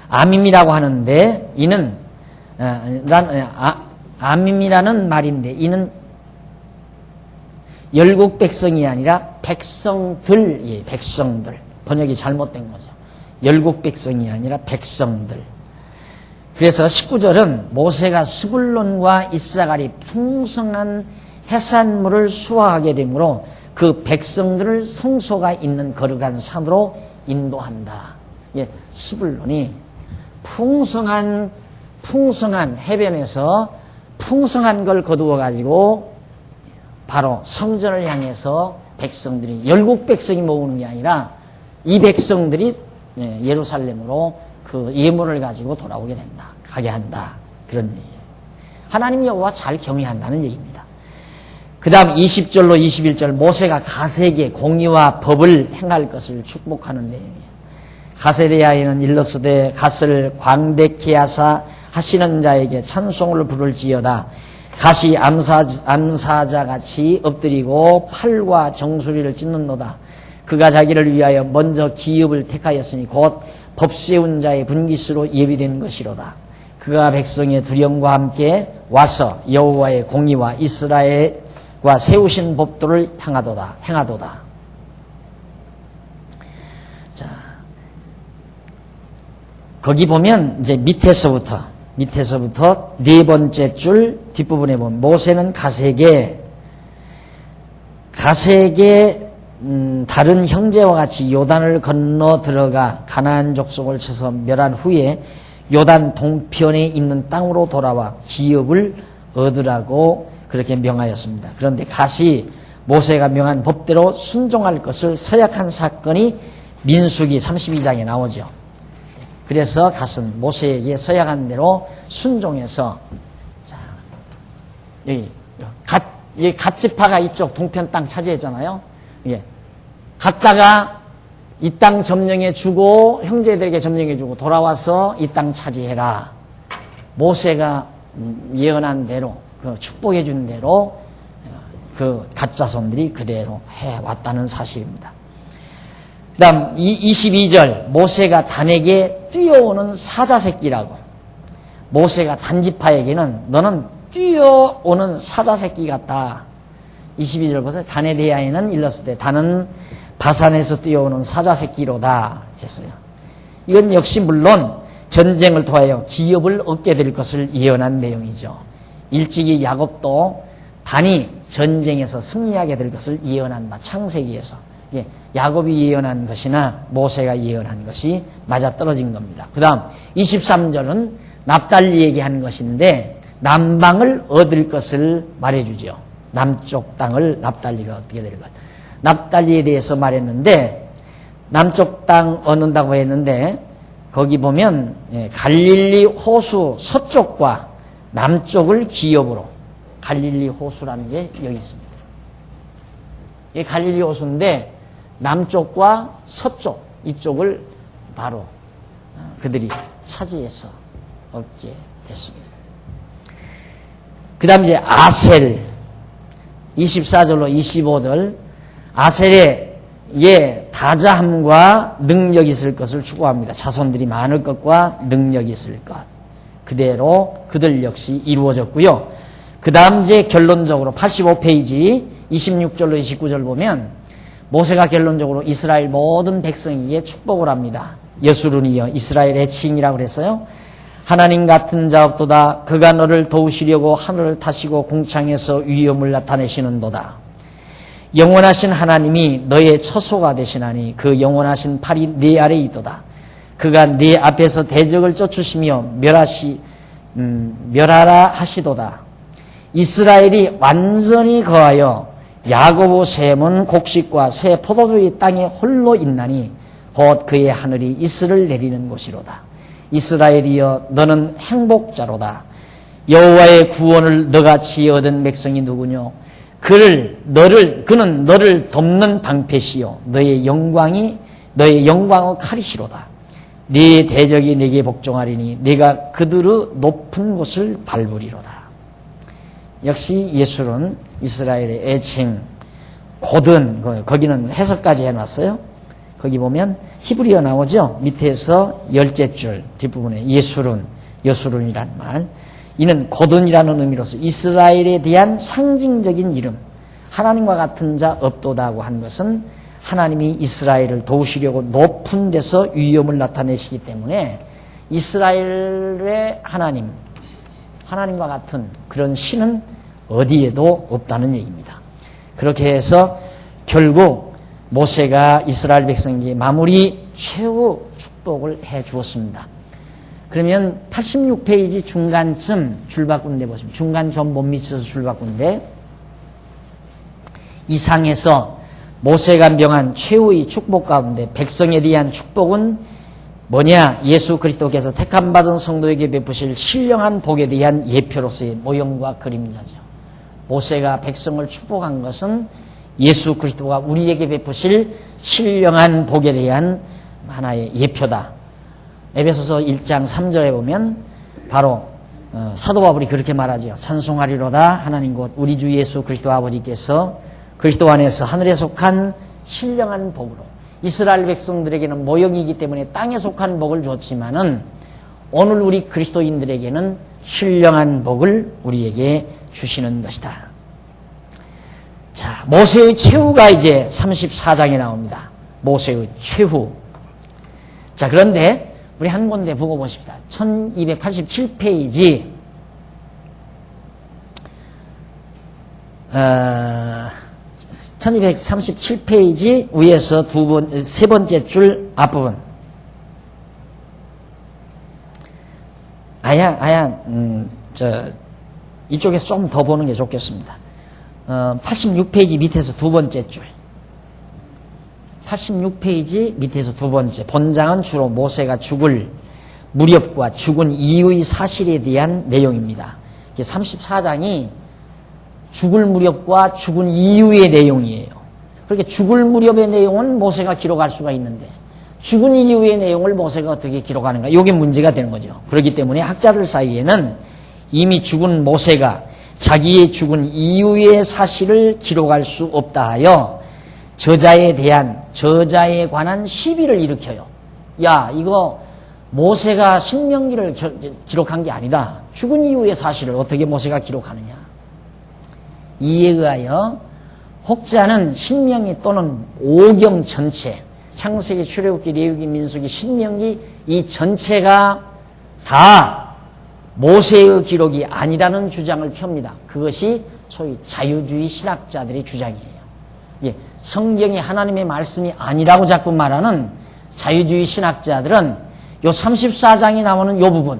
아밈이라고 하는데 이는 아밈이라는 말인데 이는 열국 백성이 아니라 백성들, 백성들. 번역이 잘못된 거죠. 열국 백성이 아니라 백성들. 그래서 19절은 모세가 스불론과 이사갈이 풍성한 해산물을 수확하게 되므로 그 백성들을 성소가 있는 거룩한 산으로 인도한다. 스불론이 풍성한 해변에서 풍성한 걸 거두어 가지고 바로 성전을 향해서 백성들이 열국 백성이 모으는 게 아니라 이 백성들이 예루살렘으로 그 예물을 가지고 돌아오게 된다. 가게 한다. 그런 얘기예요. 하나님 여호와 잘 경외한다는 얘기입니다. 그 다음 20절로 21절 모세가 가세에게 공의와 법을 행할 것을 축복하는 내용이에요. 가세에 대하여는 일러스되 갓을 광대케 하사 하시는 자에게 찬송을 부를지어다. 갓이 암사자같이 엎드리고 팔과 정수리를 찢는도다. 그가 자기를 위하여 먼저 기업을 택하였으니 곧 법세운 자의 분깃으로 예비된 것이로다. 그가 백성의 두려움과 함께 와서 여호와의 공의와 이스라엘과 세우신 법도를 행하도다. 자, 거기 보면 이제 밑에서부터 네 번째 줄 뒷부분에 보면 모세는 가세에게 다른 형제와 같이 요단을 건너 들어가 가나안 족속을 쳐서 멸한 후에 요단 동편에 있는 땅으로 돌아와 기업을 얻으라고 그렇게 명하였습니다. 그런데 갓이 모세가 명한 법대로 순종할 것을 서약한 사건이 민수기 32장에 나오죠. 그래서 갓은 모세에게 서약한 대로 순종해서 여기 갓 지파가 이쪽 동편 땅 차지했잖아요. 갔다가 이 땅 점령해 주고 형제들에게 점령해 주고 돌아와서 이 땅 차지해라. 모세가 예언한 대로 그 축복해 준 대로 그 갓 자손들이 그대로 해왔다는 사실입니다. 그 다음 22절 모세가 단에게 뛰어오는 사자새끼라고. 모세가 단지파에게는 너는 뛰어오는 사자새끼 같다. 22절 보세요. 단에 대하여는 일렀을 때 단은 바산에서 뛰어오는 사자새끼로다 했어요. 이건 역시 물론 전쟁을 통하여 기업을 얻게 될 것을 예언한 내용이죠. 일찍이 야곱도 단이 전쟁에서 승리하게 될 것을 예언한 바 창세기에서 야곱이 예언한 것이나 모세가 예언한 것이 맞아떨어진 겁니다. 그 다음 23절은 납달리에게 한 것인데 남방을 얻을 것을 말해주죠. 남쪽 땅을 납달리가 얻게 될 것. 납달리에 대해서 말했는데 남쪽 땅 얻는다고 했는데 거기 보면 갈릴리 호수 서쪽과 남쪽을 기업으로 갈릴리 호수라는 게 여기 있습니다. 이 갈릴리 호수인데 남쪽과 서쪽 이쪽을 바로 그들이 차지해서 얻게 됐습니다. 그 다음 이제 아셀 24절로 25절 아셀의 다자함과 능력이 있을 것을 추구합니다. 자손들이 많을 것과 능력이 있을 것. 그대로 그들 역시 이루어졌고요. 그 다음 이제 결론적으로 85페이지 26절로 29절 보면 모세가 결론적으로 이스라엘 모든 백성에게 축복을 합니다. 여수론이여 이스라엘의 칭이라고 그랬어요. 하나님 같은 자 없도다. 그가 너를 도우시려고 하늘을 타시고 궁창에서 위엄을 나타내시는도다. 영원하신 하나님이 너의 처소가 되시나니 그 영원하신 팔이 네 아래에 있도다. 그가 네 앞에서 대적을 쫓으시며 멸하라 하시도다. 이스라엘이 완전히 거하여 야고보 셈은 곡식과 새 포도주의 땅에 홀로 있나니 곧 그의 하늘이 이슬을 내리는 곳이로다. 이스라엘이여 너는 행복자로다. 여호와의 구원을 너같이 얻은 백성이 누구뇨? 그는 너를 덮는 방패시요 너의 영광의 칼이시로다. 네 대적이 네게 복종하리니 네가 그들의 높은 곳을 밟으리로다. 역시 예술은 이스라엘의 애칭 곧은 거기는 해석까지 해놨어요. 거기 보면 히브리어 나오죠. 밑에서 10째 줄 뒷부분에 여수룬이란 말. 이는 곧은이라는 의미로서 이스라엘에 대한 상징적인 이름, 하나님과 같은 자 없도다고 한 것은 하나님이 이스라엘을 도우시려고 높은 데서 위엄을 나타내시기 때문에 이스라엘의 하나님과 같은 그런 신은 어디에도 없다는 얘기입니다. 그렇게 해서 결국 모세가 이스라엘 백성에게 마무리 최후 축복을 해 주었습니다. 그러면 86페이지 중간쯤 줄바꾼데 보시면 중간 좀 못 미쳐서 줄바꾼데 이상에서 모세가 명한 최후의 축복 가운데 백성에 대한 축복은 뭐냐? 예수 그리스도께서 택함받은 성도에게 베푸실 신령한 복에 대한 예표로서의 모형과 그림자죠. 모세가 백성을 축복한 것은 예수 그리스도가 우리에게 베푸실 신령한 복에 대한 하나의 예표다. 에베소서 1장 3절에 보면 바로 사도 바울이 그렇게 말하죠. 찬송하리로다 하나님 곧 우리 주 예수 그리스도 아버지께서 그리스도 안에서 하늘에 속한 신령한 복으로 이스라엘 백성들에게는 모형이기 때문에 땅에 속한 복을 줬지만은 오늘 우리 그리스도인들에게는 신령한 복을 우리에게 주시는 것이다. 자, 모세의 최후가 이제 34장에 나옵니다. 모세의 최후. 자, 그런데 우리 한 군데 보고 보십시다. 1287페이지 1237페이지 위에서 세 번째 줄 앞부분. 이쪽에서 좀 더 보는 게 좋겠습니다. 86페이지 밑에서 두 번째 줄. 86페이지 밑에서 두 번째. 본장은 주로 모세가 죽을 무렵과 죽은 이후의 사실에 대한 내용입니다. 34장이 죽을 무렵과 죽은 이후의 내용이에요. 그렇게 죽을 무렵의 내용은 모세가 기록할 수가 있는데 죽은 이후의 내용을 모세가 어떻게 기록하는가? 이게 문제가 되는 거죠. 그렇기 때문에 학자들 사이에는 이미 죽은 모세가 자기의 죽은 이후의 사실을 기록할 수 없다 하여 저자에 관한 시비를 일으켜요. 야, 이거 모세가 신명기를 기록한 게 아니다. 죽은 이후의 사실을 어떻게 모세가 기록하느냐. 이에 의하여 혹자는 신명기 또는 오경 전체, 창세기, 출애굽기, 레위기, 민수기, 신명기 이 전체가 다 모세의 기록이 아니라는 주장을 펴니다. 그것이 소위 자유주의 신학자들의 주장이에요. 예, 성경이 하나님의 말씀이 아니라고 자꾸 말하는 자유주의 신학자들은 요 34장이 나오는 요 부분,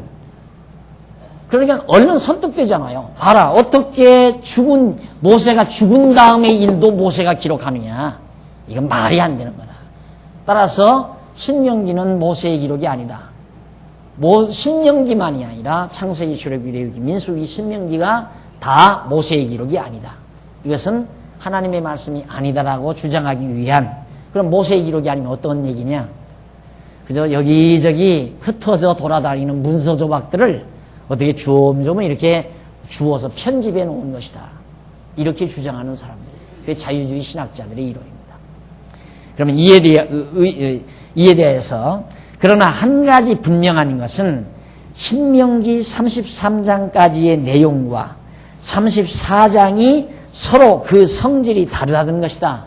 그러니까 얼른 설득되잖아요. 봐라, 어떻게 모세가 죽은 다음의 일도 모세가 기록하느냐. 이건 말이 안 되는 거다. 따라서 신명기는 모세의 기록이 아니다. 신명기만이 아니라 창세기, 출애굽기, 레위기, 민수기, 신명기가 다 모세의 기록이 아니다. 이것은 하나님의 말씀이 아니다라고 주장하기 위한 그럼 모세의 기록이 아니면 어떤 얘기냐? 그저 여기저기 흩어져 돌아다니는 문서 조각들을 어떻게 주엄주엄 이렇게 주워서 편집해 놓은 것이다. 이렇게 주장하는 사람들. 그게 자유주의 신학자들의 이론입니다. 그러면 이에 대해서 그러나 한 가지 분명한 것은 신명기 33장까지의 내용과 34장이 서로 그 성질이 다르다는 것이다.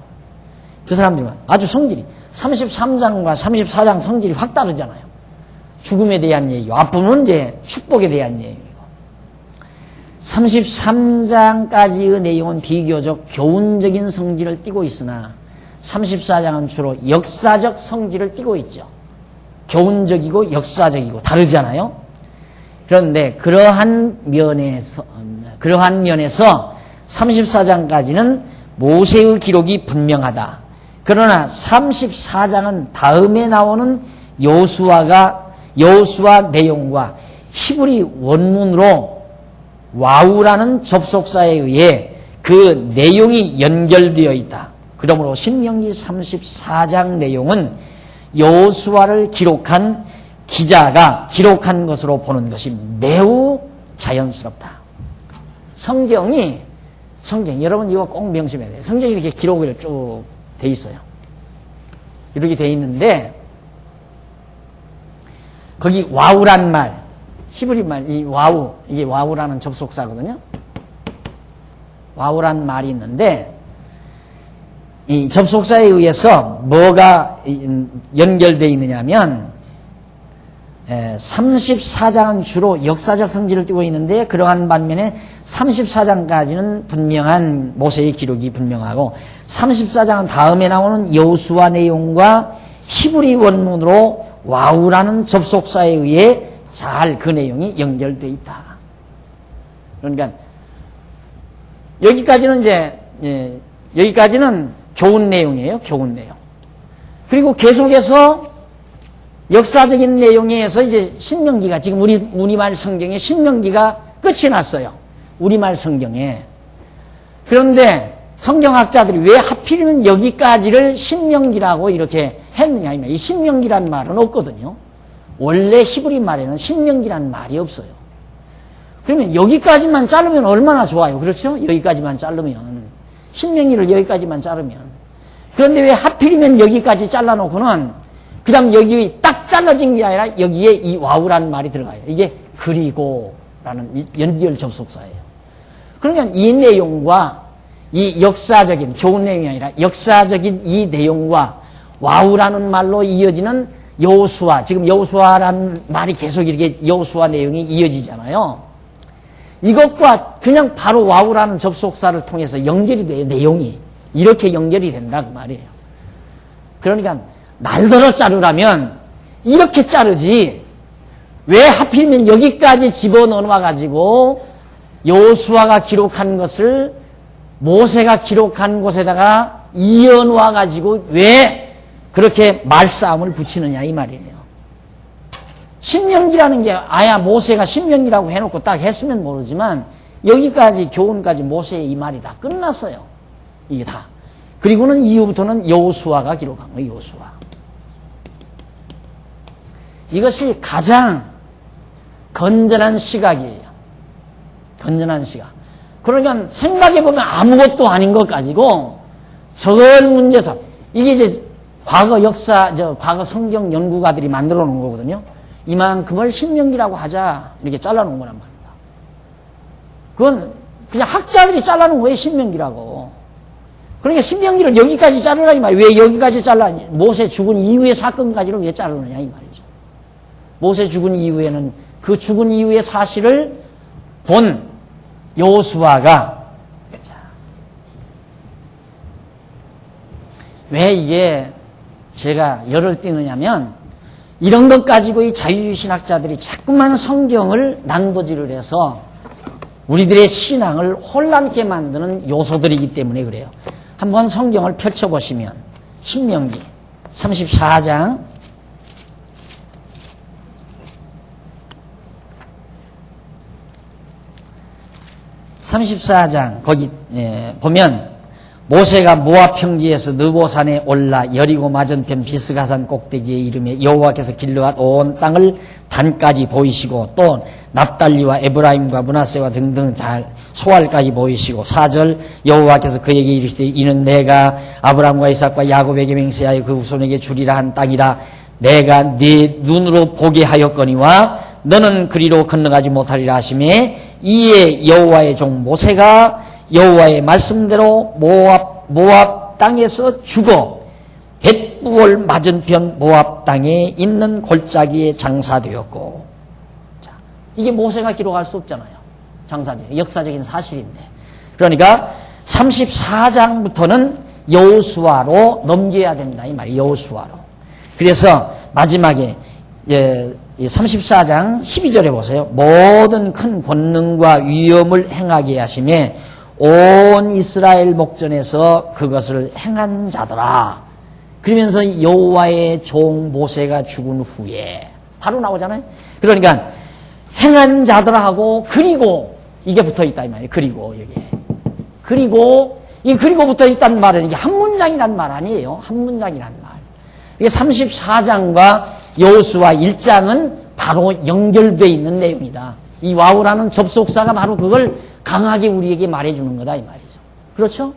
그 사람들은 아주 성질이 33장과 34장 성질이 확 다르잖아요. 죽음에 대한 얘기고 앞부분은 이제 축복에 대한 얘기고 33장까지의 내용은 비교적 교훈적인 성질을 띠고 있으나 34장은 주로 역사적 성질을 띠고 있죠. 교훈적이고 역사적이고 다르잖아요. 그런데 그러한 면에서 34장까지는 모세의 기록이 분명하다. 그러나 34장은 다음에 나오는 여호수아 내용과 히브리 원문으로 와우라는 접속사에 의해 그 내용이 연결되어 있다. 그러므로 신명기 34장 내용은 여호수아를 기록한 기자가 기록한 것으로 보는 것이 매우 자연스럽다. 성경 여러분 이거 꼭 명심해야 돼요. 성경이 이렇게 기록을 쭉 돼 있어요. 이렇게 돼 있는데 거기 와우란 말, 히브리 말, 이게 와우라는 접속사거든요. 와우란 말이 있는데 이 접속사에 의해서 뭐가 연결되어 있느냐면 34장은 주로 역사적 성질을 띠고 있는데 그러한 반면에 34장까지는 분명한 모세의 기록이 분명하고 34장은 다음에 나오는 여호수아 내용과 히브리 원문으로 와우라는 접속사에 의해 잘 그 내용이 연결되어 있다. 그러니까 여기까지는 교훈 내용이에요. 교훈 내용. 그리고 계속해서 역사적인 내용에서 이제 신명기가 지금 우리말 성경에 신명기가 끝이 났어요. 우리말 성경에. 그런데 성경학자들이 왜 하필이면 여기까지를 신명기라고 이렇게 했느냐 하면 이 신명기란 말은 없거든요. 원래 히브리 말에는 신명기라는 말이 없어요. 그러면 여기까지만 자르면 얼마나 좋아요. 그렇죠? 여기까지만 자르면. 신명기를 여기까지만 자르면. 그런데 왜 하필이면 여기까지 잘라놓고는 그 다음 여기 딱 잘라진 게 아니라 여기에 이 와우라는 말이 들어가요. 이게 그리고라는 연결 접속사예요. 그러니까 이 내용과 이 역사적인 교훈 내용이 아니라 역사적인 이 내용과 와우라는 말로 이어지는 여호수아, 지금 여호수아라는 말이 계속 이렇게 여호수아 내용이 이어지잖아요. 이것과 그냥 바로 와우라는 접속사를 통해서 연결이 돼요. 내용이 이렇게 연결이 된다 그 말이에요. 그러니까 날더러 자르라면 이렇게 자르지 왜 하필이면 여기까지 집어넣어가지고 여호수아가 기록한 것을 모세가 기록한 곳에다가 이어놓아가지고 왜 그렇게 말싸움을 붙이느냐 이 말이에요. 신명기라는 게 아야 모세가 신명기라고 해놓고 딱 했으면 모르지만 여기까지 교훈까지 모세의 이 말이 다 끝났어요. 이게 다. 그리고는 이후부터는 여호수아가 기록한 거예요. 여호수아. 이것이 가장 건전한 시각이에요. 건전한 시각. 그러니까 생각해보면 아무것도 아닌 것 가지고 저걸 문제서 이게 이제 과거 과거 성경 연구가들이 만들어 놓은 거거든요. 이만큼을 신명기라고 하자 이렇게 잘라놓은 거란 말입니다. 그건 그냥 학자들이 잘라놓은 거예요. 신명기라고. 그러니까 신명기를 여기까지 자르라 이 말이에요. 왜 여기까지 잘라? 모세 죽은 이후의 사건까지를 왜 자르느냐 이 말이죠. 모세 죽은 이후에는 그 죽은 이후의 사실을 본 여호수아가 왜 이게 제가 열을 띠느냐면 이런 것 가지고 이 자유주의 신학자들이 자꾸만 성경을 난도질을 해서 우리들의 신앙을 혼란케 만드는 요소들이기 때문에 그래요. 한번 성경을 펼쳐보시면 신명기 34장 34장 거기 보면 모세가 모압 평지에서 느보산에 올라 여리고 맞은편 비스가산 꼭대기에 이르며 여호와께서 길르앗 온 땅을 단까지 보이시고 또 납달리와 에브라임과 므낫세와 등등 다 소알까지 보이시고 4절 여호와께서 그에게 이르시되 이는 내가 아브라함과 이삭과 야곱에게 맹세하여 그 후손에게 주리라 한 땅이라 내가 네 눈으로 보게 하였거니와 너는 그리로 건너가지 못하리라 하시매 이에 여호와의 종 모세가 여호와의 말씀대로 모압 땅에서 죽어 벳부올 맞은편 모압 땅에 있는 골짜기에 장사되었고, 자, 이게 모세가 기록할 수 없잖아요. 장사되어 역사적인 사실인데, 그러니까 34장부터는 여호수아로 넘겨야 된다 이 말이에요. 여호수아로. 그래서 마지막에 34장 12절에 보세요. 모든 큰 권능과 위엄을 행하게 하심에 온 이스라엘 목전에서 그것을 행한 자더라. 그러면서 여호와의 종 모세가 죽은 후에 바로 나오잖아요. 그러니까 행한 자더라 하고 그리고 이게 붙어있다 이 말이에요. 그리고 여기에 그리고 붙어있다는 말은 이게 한 문장이란 말 아니에요. 한 문장이란 말. 이게 34장과 여호수아 1장은 바로 연결되어 있는 내용이다. 이 와우라는 접속사가 바로 그걸 강하게 우리에게 말해주는 거다 이 말이죠. 그렇죠?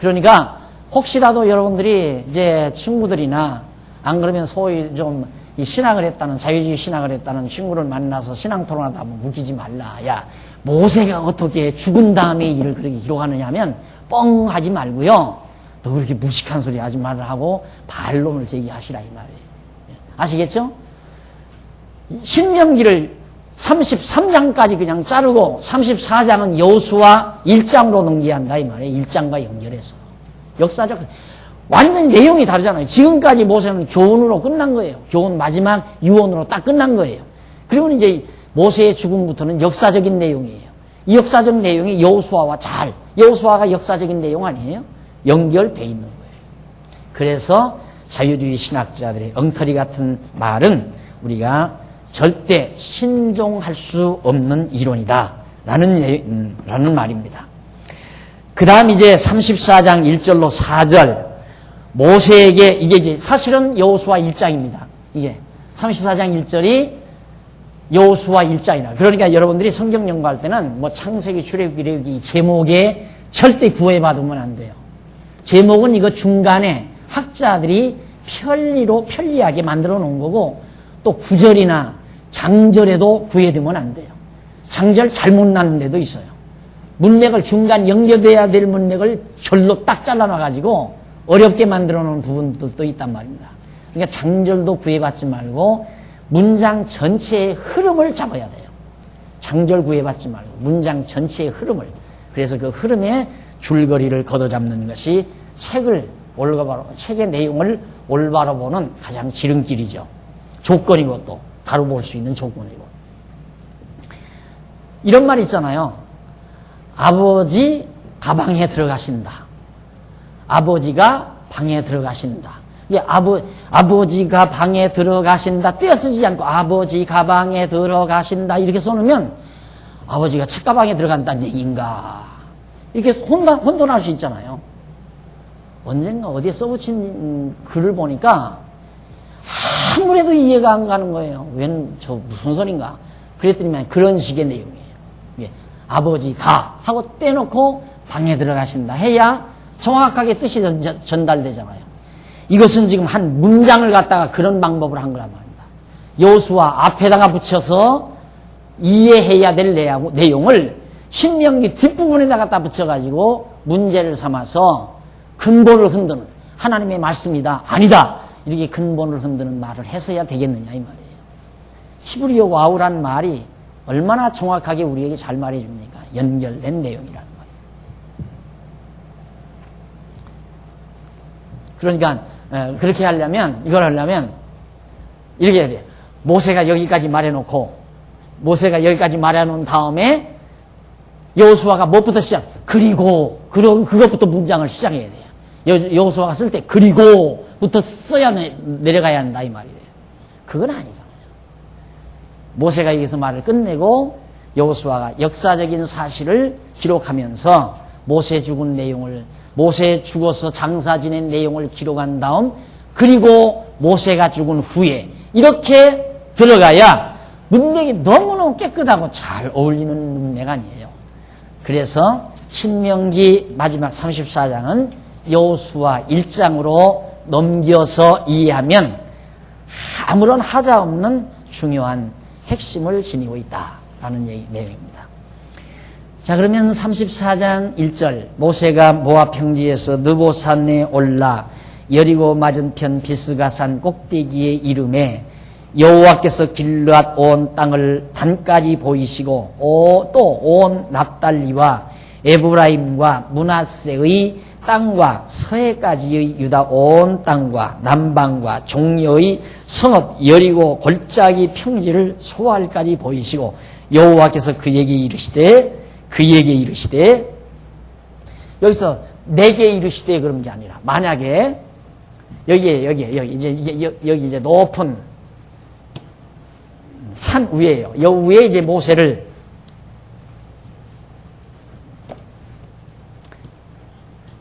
그러니까 혹시라도 여러분들이 이제 친구들이나 안 그러면 소위 좀 이 신학을 했다는 자유주의 신학을 했다는 친구를 만나서 신앙 토론하다 한번 묻히지 말라. 야 모세가 어떻게 죽은 다음에 일을 그렇게 기록하느냐 하면 뻥 하지 말고요. 너 그렇게 무식한 소리 하지 말라 하고 반론을 제기하시라 이 말이에요. 아시겠죠? 신명기를 33장까지 그냥 자르고 34장은 여호수아 1장으로 넘겨야 한다 이 말이에요. 1장과 연결해서. 역사적 완전히 내용이 다르잖아요. 지금까지 모세는 교훈으로 끝난 거예요. 교훈 마지막 유언으로 딱 끝난 거예요. 그리고 이제 모세의 죽음부터는 역사적인 내용이에요. 이 역사적 내용이 여호수아가 역사적인 내용 아니에요? 연결돼 있는 거예요. 그래서 자유주의 신학자들의 엉터리 같은 말은 우리가 절대 신종할 수 없는 이론이다. 라는 말입니다. 그 다음 이제 34장 1절로 4절. 모세에게, 이게 이제 사실은 여호수아 1장입니다. 이게 34장 1절이 여호수아 1장이라. 그러니까 여러분들이 성경 연구할 때는 뭐 창세기, 출애굽기, 레위기 제목에 절대 구애받으면 안 돼요. 제목은 이거 중간에 학자들이 편리하게 만들어 놓은 거고 또 구절이나 장절에도 구애되면 안 돼요. 장절 잘못 나는 데도 있어요. 문맥을 중간 연결돼야 될 문맥을 절로 딱 잘라놔가지고 어렵게 만들어 놓은 부분들도 있단 말입니다. 그러니까 장절도 구애받지 말고 문장 전체의 흐름을 잡아야 돼요. 장절 구애받지 말고 문장 전체의 흐름을. 그래서 그 흐름의 줄거리를 걷어잡는 것이 책의 내용을 올바로 보는 가장 지름길이죠. 조건이고 또 바로 볼 수 있는 조건이고. 이런 말 있잖아요. 아버지 가방에 들어가신다. 아버지가 방에 들어가신다. 이게 아버지가 방에 들어가신다 떼어쓰지 않고 아버지 가방에 들어가신다 이렇게 써놓으면 아버지가 책가방에 들어간다는 얘기인가 이렇게 혼돈할 수 있잖아요. 언젠가 어디에 써붙인 글을 보니까 아무래도 이해가 안 가는 거예요. 저 무슨 소린가? 그랬더니 그런 식의 내용이에요. 예, 아버지가 하고 떼놓고 방에 들어가신다 해야 정확하게 뜻이 전달되잖아요. 이것은 지금 한 문장을 갖다가 그런 방법을 한 거란 말입니다. 여호수아 앞에다가 붙여서 이해해야 될 내용을 신명기 뒷부분에다 갖다 붙여가지고 문제를 삼아서 근본을 흔드는 하나님의 말씀이다 아니다 이렇게 근본을 흔드는 말을 했어야 되겠느냐 이 말이에요. 히브리어 와우라는 말이 얼마나 정확하게 우리에게 잘 말해줍니까? 연결된 내용이라는 말이에요. 그러니까 그렇게 하려면 이걸 하려면 이렇게 해야 돼요. 모세가 여기까지 말해놓고 모세가 여기까지 말해놓은 다음에 여호수아가 무엇부터 그것부터 문장을 시작해야 돼요. 여호수아가 쓸 때 그리고부터 써야 내려가야 한다 이 말이에요. 그건 아니잖아요. 모세가 여기서 말을 끝내고 여호수아가 역사적인 사실을 기록하면서 모세 죽은 내용을, 모세 죽어서 장사 지낸 내용을 기록한 다음, 그리고 모세가 죽은 후에 이렇게 들어가야 문맥이 너무너무 깨끗하고 잘 어울리는 문맥 아니에요. 그래서 신명기 마지막 34장은 여호수아 1장으로 넘겨서 이해하면 아무런 하자 없는 중요한 핵심을 지니고 있다라는 내용입니다. 자, 그러면 34장 1절, 모세가 모압 평지에서 느보산에 올라 여리고 맞은편 비스가산 꼭대기에 이름에 여호와께서 길르앗 온 땅을 단까지 보이시고 또 온 납달리와 에브라임과 므낫세의 땅과 서해까지의 유다 온 땅과 남방과 종려의 성읍 여리고 골짜기 평지를 소알까지 보이시고 여호와께서 그에게 이르시되 여기서 내게 이르시되 그런 게 아니라 만약에 여기 이제 높은 산 위에요. 여기 위에 이제 모세를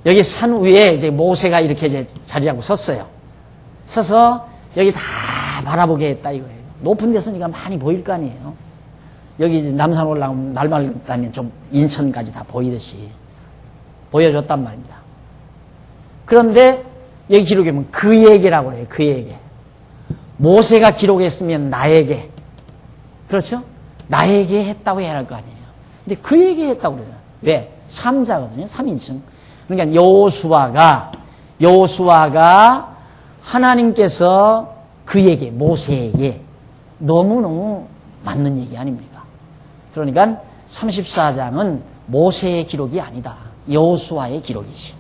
여기 산 위에 이제 모세가 이렇게 이제 자리하고 섰어요. 서서 여기 다 바라보게 했다 이거예요. 높은 데서니까 많이 보일 거 아니에요. 여기 이제 남산 올라가면 날 맑다면 좀 인천까지 다 보이듯이 보여줬단 말입니다. 그런데 여기 기록에 보면 그에게라고 그래요. 그에게. 모세가 기록했으면 나에게. 그렇죠? 나에게 했다고 해야 할 거 아니에요. 근데 그에게 했다고 그러잖아요. 왜? 3자거든요. 3인칭. 그러니까 여호수아가 하나님께서 그에게, 모세에게 너무너무 맞는 얘기 아닙니까? 그러니까 34장은 모세의 기록이 아니다. 여호수아의 기록이지.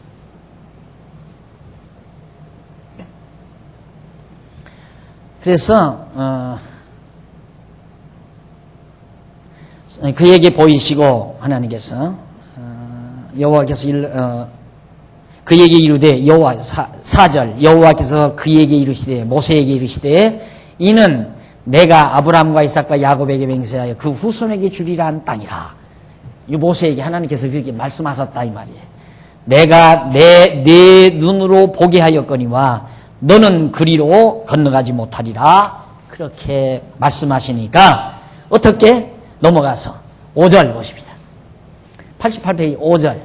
그래서 그에게 보이시고 하나님께서 여호와께서 그에게 이르되 4절 여호와께서 그에게 이르시되 모세에게 이르시되 이는 내가 아브라함과 이삭과 야곱에게 맹세하여 그 후손에게 주리라 한 땅이라. 이 모세에게 하나님께서 그렇게 말씀하셨다 이 말이에요. 내가 내 눈으로 보게 하였거니와 너는 그리로 건너가지 못하리라. 그렇게 말씀하시니까 어떻게 넘어가서 5절 보십시다. 88페이지 5절.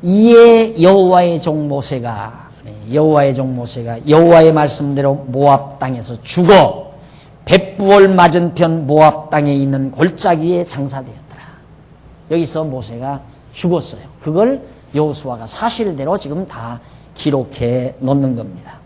이에 여호와의 종 모세가 여호와의 말씀대로 모압 땅에서 죽어 벳부올 맞은편 모압 땅에 있는 골짜기에 장사되었더라. 여기서 모세가 죽었어요. 그걸 여호수아가 사실대로 지금 다 기록해 놓는 겁니다.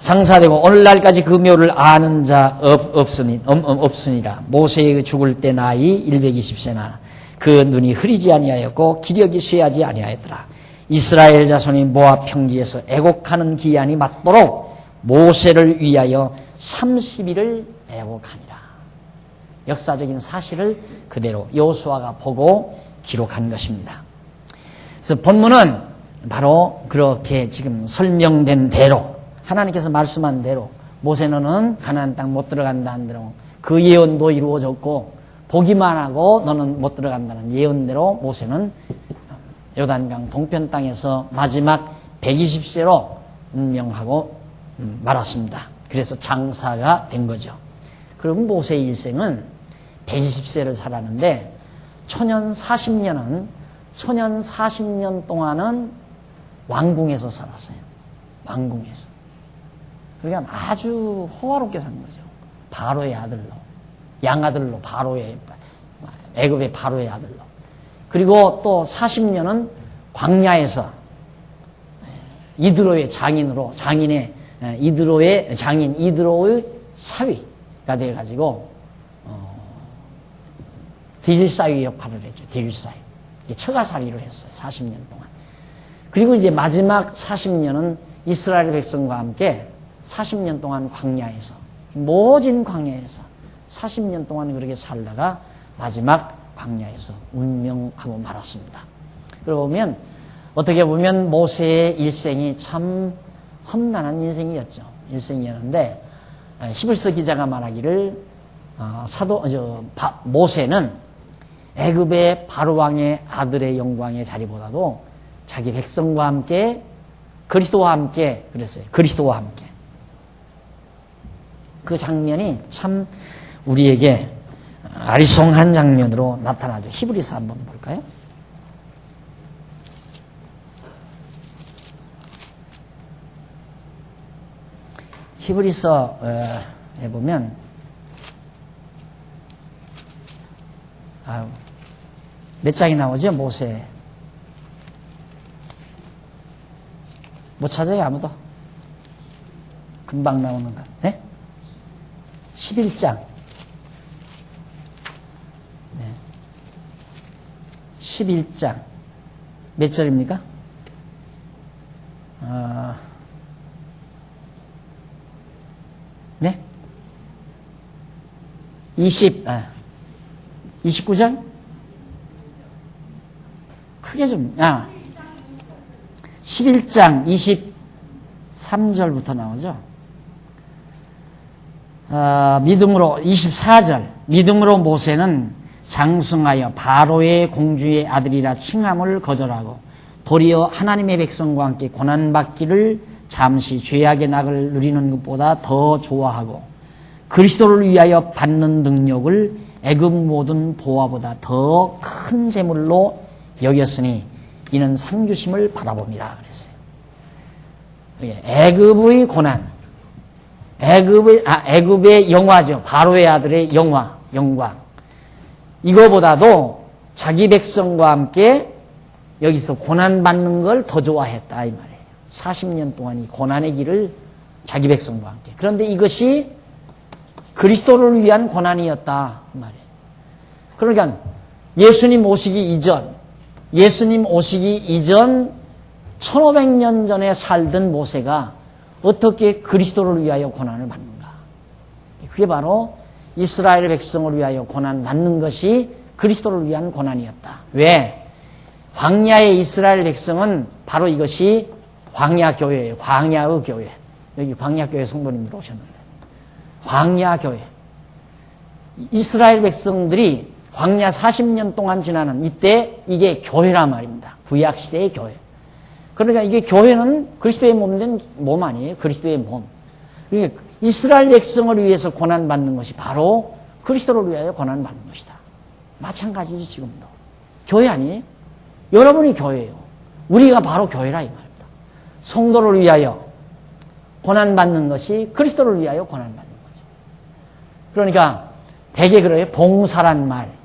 장사되고 오늘날까지 그 묘를 아는 자 없으니라. 모세의 죽을 때 나이 120세나 그 눈이 흐리지 아니하였고 기력이 쇠하지 아니하였더라. 이스라엘 자손이 모압 평지에서 애곡하는 기한이 맞도록 모세를 위하여 30일을 애곡하니라. 역사적인 사실을 그대로 여호수아가 보고 기록한 것입니다. 그래서 본문은 바로 그렇게 지금 설명된 대로 하나님께서 말씀한 대로 모세는 가나안 땅 못 들어간다 한 대로 그 예언도 이루어졌고 보기만 하고 너는 못 들어간다는 예언대로 모세는 요단강 동편 땅에서 마지막 120세로 운명하고 말았습니다. 그래서 장사가 된 거죠. 그럼 모세의 일생은 120세를 살았는데 초년 40년 동안은 왕궁에서 살았어요. 왕궁에서. 그러니까 아주 호화롭게 산 거죠. 바로의 아들로, 양아들로, 애굽의 바로의 아들로. 그리고 또 40년은 광야에서 이드로의 장인으로, 이드로의 사위가 돼가지고 딜사위 역할을 했죠. 딜사위. 처가살이를 했어요. 40년 동안. 그리고 이제 마지막 40년은 이스라엘 백성과 함께 40년 동안 광야에서, 모진 광야에서 40년 동안 그렇게 살다가 마지막 광야에서 운명하고 말았습니다. 그러고 보면 어떻게 보면 모세의 일생이 참 험난한 일생이었는데 히브리서 기자가 말하기를 모세는 애굽의 바로왕의 아들의 영광의 자리보다도 자기 백성과 함께 그리스도와 함께 그랬어요. 그리스도와 함께. 그 장면이 참 우리에게 아리송한 장면으로 나타나죠. 히브리서 한번 볼까요? 히브리서에 보면 몇 장이 나오죠? 모세. 못 찾아요, 아무도? 금방 나오는 거. 네? 11장. 네. 11장. 몇 절입니까? 29절? 크게 좀, 11장 23절부터 나오죠. 믿음으로, 24절. 믿음으로 모세는 장성하여 바로의 공주의 아들이라 칭함을 거절하고 도리어 하나님의 백성과 함께 고난받기를 잠시 죄악의 낙을 누리는 것보다 더 좋아하고 그리스도를 위하여 받는 능력을 애굽 모든 보화보다 더 큰 재물로 여겼으니 이는 상주심을 바라봅니다. 그랬어요. 애굽의 고난, 애굽의 영화죠. 바로의 아들의 영광. 이거보다도 자기 백성과 함께 여기서 고난받는 걸 더 좋아했다 이 말이에요. 40년 동안 이 고난의 길을 자기 백성과 함께. 그런데 이것이 그리스도를 위한 고난이었다 이 말이에요. 그러니까 예수님 오시기 이전 1500년 전에 살던 모세가 어떻게 그리스도를 위하여 고난을 받는가. 그게 바로 이스라엘 백성을 위하여 고난 받는 것이 그리스도를 위한 고난이었다. 왜? 광야의 이스라엘 백성은 바로 이것이 광야교회예요. 광야의 교회. 여기 광야교회 성도님들 오셨는데. 광야교회. 이스라엘 백성들이 광야 40년 동안 지나는 이때 이게 교회란 말입니다. 구약시대의 교회. 그러니까 이게 교회는 그리스도의 몸된 몸 아니에요. 그리스도의 몸. 그러니까 이스라엘 백성을 위해서 고난받는 것이 바로 그리스도를 위하여 고난받는 것이다. 마찬가지죠, 지금도. 교회 아니에요? 여러분이 교회예요. 우리가 바로 교회라 이 말입니다. 성도를 위하여 고난받는 것이 그리스도를 위하여 고난받는 거죠. 그러니까 대개 그래요. 봉사란 말.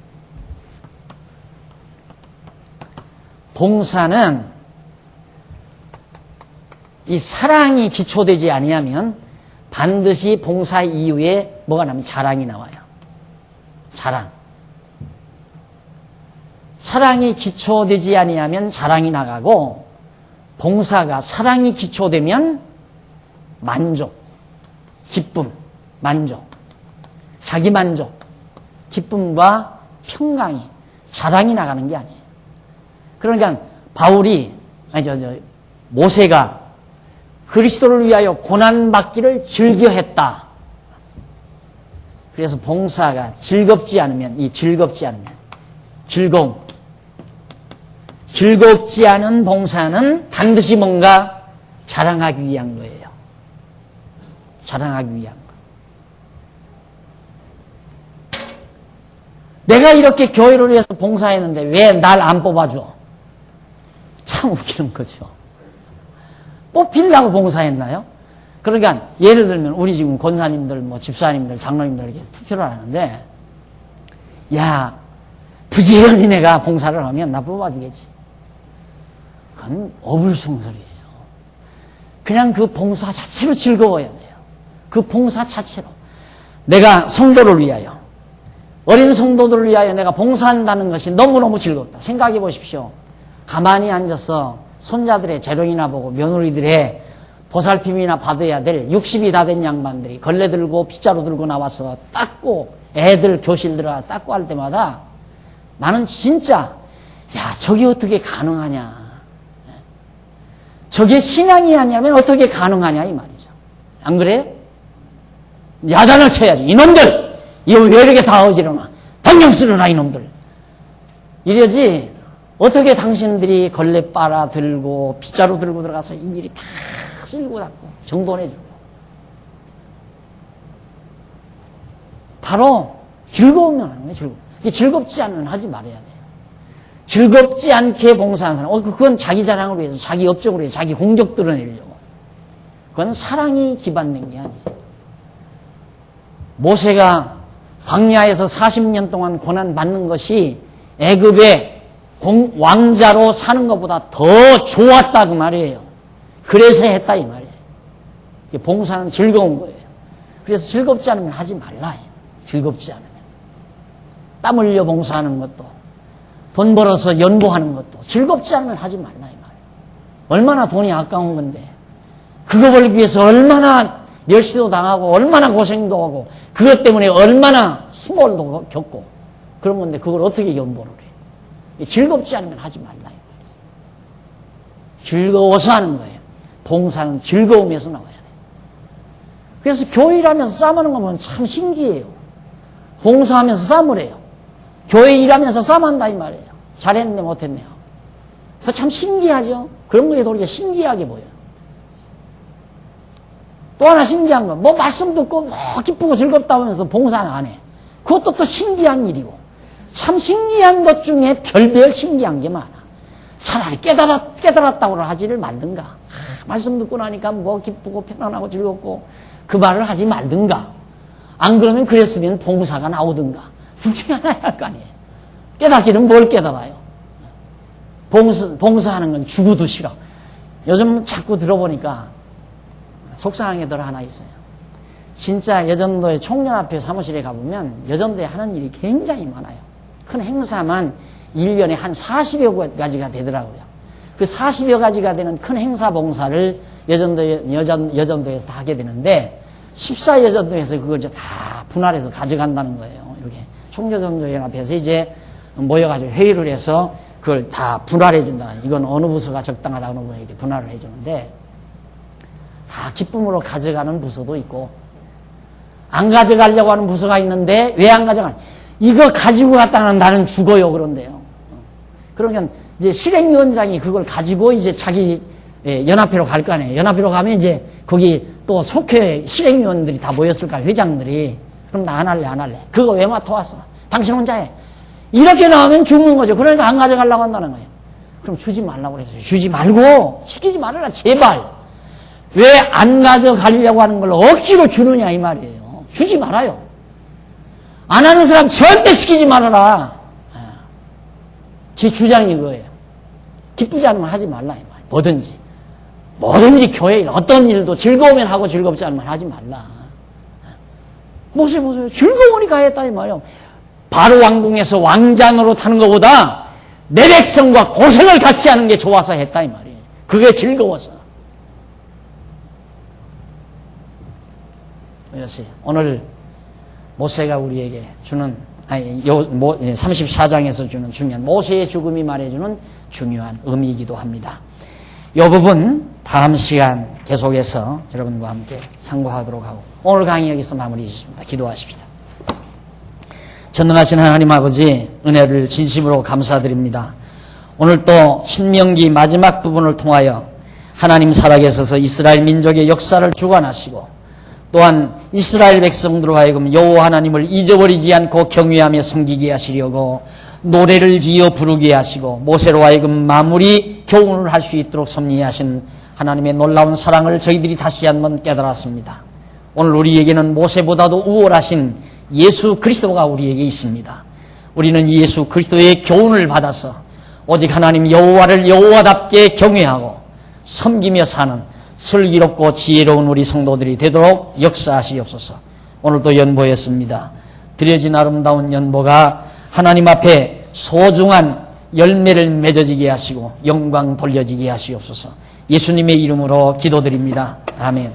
봉사는 이 사랑이 기초되지 아니하면 반드시 봉사 이후에 뭐가 나면 자랑이 나와요. 자랑. 사랑이 기초되지 아니하면 자랑이 나가고 봉사가 사랑이 기초되면 만족, 기쁨, 만족, 자기만족, 기쁨과 평강이 자랑이 나가는 게 아니에요. 그러니까 모세가 그리스도를 위하여 고난받기를 즐겨했다. 그래서 봉사가 즐겁지 않으면 즐겁지 않은 봉사는 반드시 뭔가 자랑하기 위한 거예요. 자랑하기 위한 거. 내가 이렇게 교회를 위해서 봉사했는데 왜 날 안 뽑아줘? 참 웃기는 거죠. 뽑히려고 봉사했나요? 그러니까 예를 들면 우리 지금 권사님들, 집사님들, 장로님들 이렇게 투표를 하는데 야, 부지런히 내가 봉사를 하면 나 뽑아주겠지. 그건 어불성설이에요. 그냥 그 봉사 자체로 즐거워야 돼요. 그 봉사 자체로. 내가 성도를 위하여, 어린 성도들을 위하여 내가 봉사한다는 것이 너무너무 즐겁다. 생각해 보십시오. 가만히 앉아서 손자들의 재롱이나 보고 며느리들의 보살핌이나 받아야 될 60이 다 된 양반들이 걸레 들고 빗자루 들고 나와서 닦고 애들 교실 들어가 닦고 할 때마다 나는 진짜 저게 어떻게 가능하냐. 저게 신앙이 아니라면 어떻게 가능하냐 이 말이죠. 안 그래요? 야단을 쳐야지. 이놈들! 이거 왜 이렇게 다 어지러나? 당장 쓰러라 이놈들! 이러지 어떻게 당신들이 걸레 빨아 들고 빗자루 들고 들어가서 일일이 다 쓸고 닦고 정돈해주고. 바로 즐거우면 하는 거예요. 즐겁지 않으면 하지 말아야 돼요. 즐겁지 않게 봉사하는 사람, 그건 자기 자랑을 위해서, 자기 업적으로 위해서, 자기 공적 드러내려고. 그건 사랑이 기반된 게 아니에요. 모세가 광야에서 40년 동안 고난 받는 것이 애굽의 왕자로 사는 것보다 더 좋았다 그 말이에요. 그래서 했다 이 말이에요. 봉사는 즐거운 거예요. 그래서 즐겁지 않으면 하지 말라. 즐겁지 않으면. 땀 흘려 봉사하는 것도, 돈 벌어서 연보하는 것도 즐겁지 않으면 하지 말라 이 말이에요. 얼마나 돈이 아까운 건데, 그거 벌기 위해서 얼마나 멸시도 당하고 얼마나 고생도 하고 그것 때문에 얼마나 수모도 겪고 그런 건데 그걸 어떻게 연보를 해. 즐겁지 않으면 하지 말라 이 말이에요. 즐거워서 하는 거예요. 봉사는 즐거움에서 나와야 돼요. 그래서 교회 일하면서 싸움하는 거 보면 참 신기해요. 봉사하면서 싸움을 해요. 교회 일하면서 싸움한다 이 말이에요. 잘했네 못했네. 참 신기하죠. 그런 거에 우리가 신기하게 보여요. 또 하나 신기한 건, 말씀 듣고 기쁘고 즐겁다 하면서 봉사는 안 해. 그것도 또 신기한 일이고. 참 신기한 것 중에 별별 신기한 게 많아. 차라리 깨달았다고 하지를 말든가. 말씀 듣고 나니까 기쁘고 편안하고 즐겁고 그 말을 하지 말든가. 안 그러면 그랬으면 봉사가 나오든가. 둘 중에 하나야 할 거 아니에요. 깨닫기는 뭘 깨달아요? 봉사하는 건 죽어도 싫어. 요즘 자꾸 들어보니까 속상한 게 하나 있어요. 진짜 여전도의 총연합회 사무실에 가보면 여전도에 하는 일이 굉장히 많아요. 큰 행사만 1년에 한 40여 가지가 되더라고요. 그 40여 가지가 되는 큰 행사 봉사를 여전도에서 다 하게 되는데 14여전도에서 그걸 이제 다 분할해서 가져간다는 거예요. 이렇게 총여전도연합회에서 이제 모여가지고 회의를 해서 그걸 다 분할해 준다는, 이건 어느 부서가 적당하다 어느 부서 이렇게 분할을 해 주는데 다 기쁨으로 가져가는 부서도 있고 안 가져가려고 하는 부서가 있는데 왜 안 가져가냐? 이거 가지고 갔다가는 나는 죽어요 그런데요. 그러면 이제 실행위원장이 그걸 가지고 이제 자기 연합회로 갈 거 아니에요. 연합회로 가면 이제 거기 또 속회 실행위원들이 다 모였을 거야, 회장들이. 그럼 나 안 할래. 그거 왜 맡아왔어? 당신 혼자 해. 이렇게 나오면 죽는 거죠. 그러니까 안 가져가려고 한다는 거예요. 그럼 주지 말라고 그랬어요. 주지 말고 시키지 말아라 제발. 왜 안 가져가려고 하는 걸 억지로 주느냐 이 말이에요. 주지 말아요. 안 하는 사람 절대 시키지 말아라. 제 주장이 그거예요. 기쁘지 않으면 하지 말라 이 말이에요. 뭐든지 교회 일, 어떤 일도 즐거우면 하고 즐겁지 않으면 하지 말라. 모세 보세요. 즐거우니까 했다 이 말이에요. 바로 왕궁에서 왕자 노릇하는 것보다 내 백성과 고생을 같이 하는 게 좋아서 했다 이 말이에요. 그게 즐거워서. 그래서 오늘 모세가 우리에게 주는 34장에서 주는 중요한 모세의 죽음이 말해주는 중요한 의미이기도 합니다. 이 부분 다음 시간 계속해서 여러분과 함께 상고하도록 하고 오늘 강의 여기서 마무리 짓습니다. 기도하십시다. 전능하신 하나님 아버지, 은혜를 진심으로 감사드립니다. 오늘 또 신명기 마지막 부분을 통하여 하나님 살아계셔서 이스라엘 민족의 역사를 주관하시고 또한 이스라엘 백성들로 하여금 여호와 하나님을 잊어버리지 않고 경외하며 섬기게 하시려고 노래를 지어 부르게 하시고 모세로 하여금 마무리 교훈을 할 수 있도록 섭리하신 하나님의 놀라운 사랑을 저희들이 다시 한번 깨달았습니다. 오늘 우리에게는 모세보다도 우월하신 예수 그리스도가 우리에게 있습니다. 우리는 예수 그리스도의 교훈을 받아서 오직 하나님 여호와를 여호와답게 경외하고 섬기며 사는 슬기롭고 지혜로운 우리 성도들이 되도록 역사하시옵소서. 오늘도 연보했습니다. 드려진 아름다운 연보가 하나님 앞에 소중한 열매를 맺어지게 하시고 영광 돌려지게 하시옵소서. 예수님의 이름으로 기도드립니다. 아멘.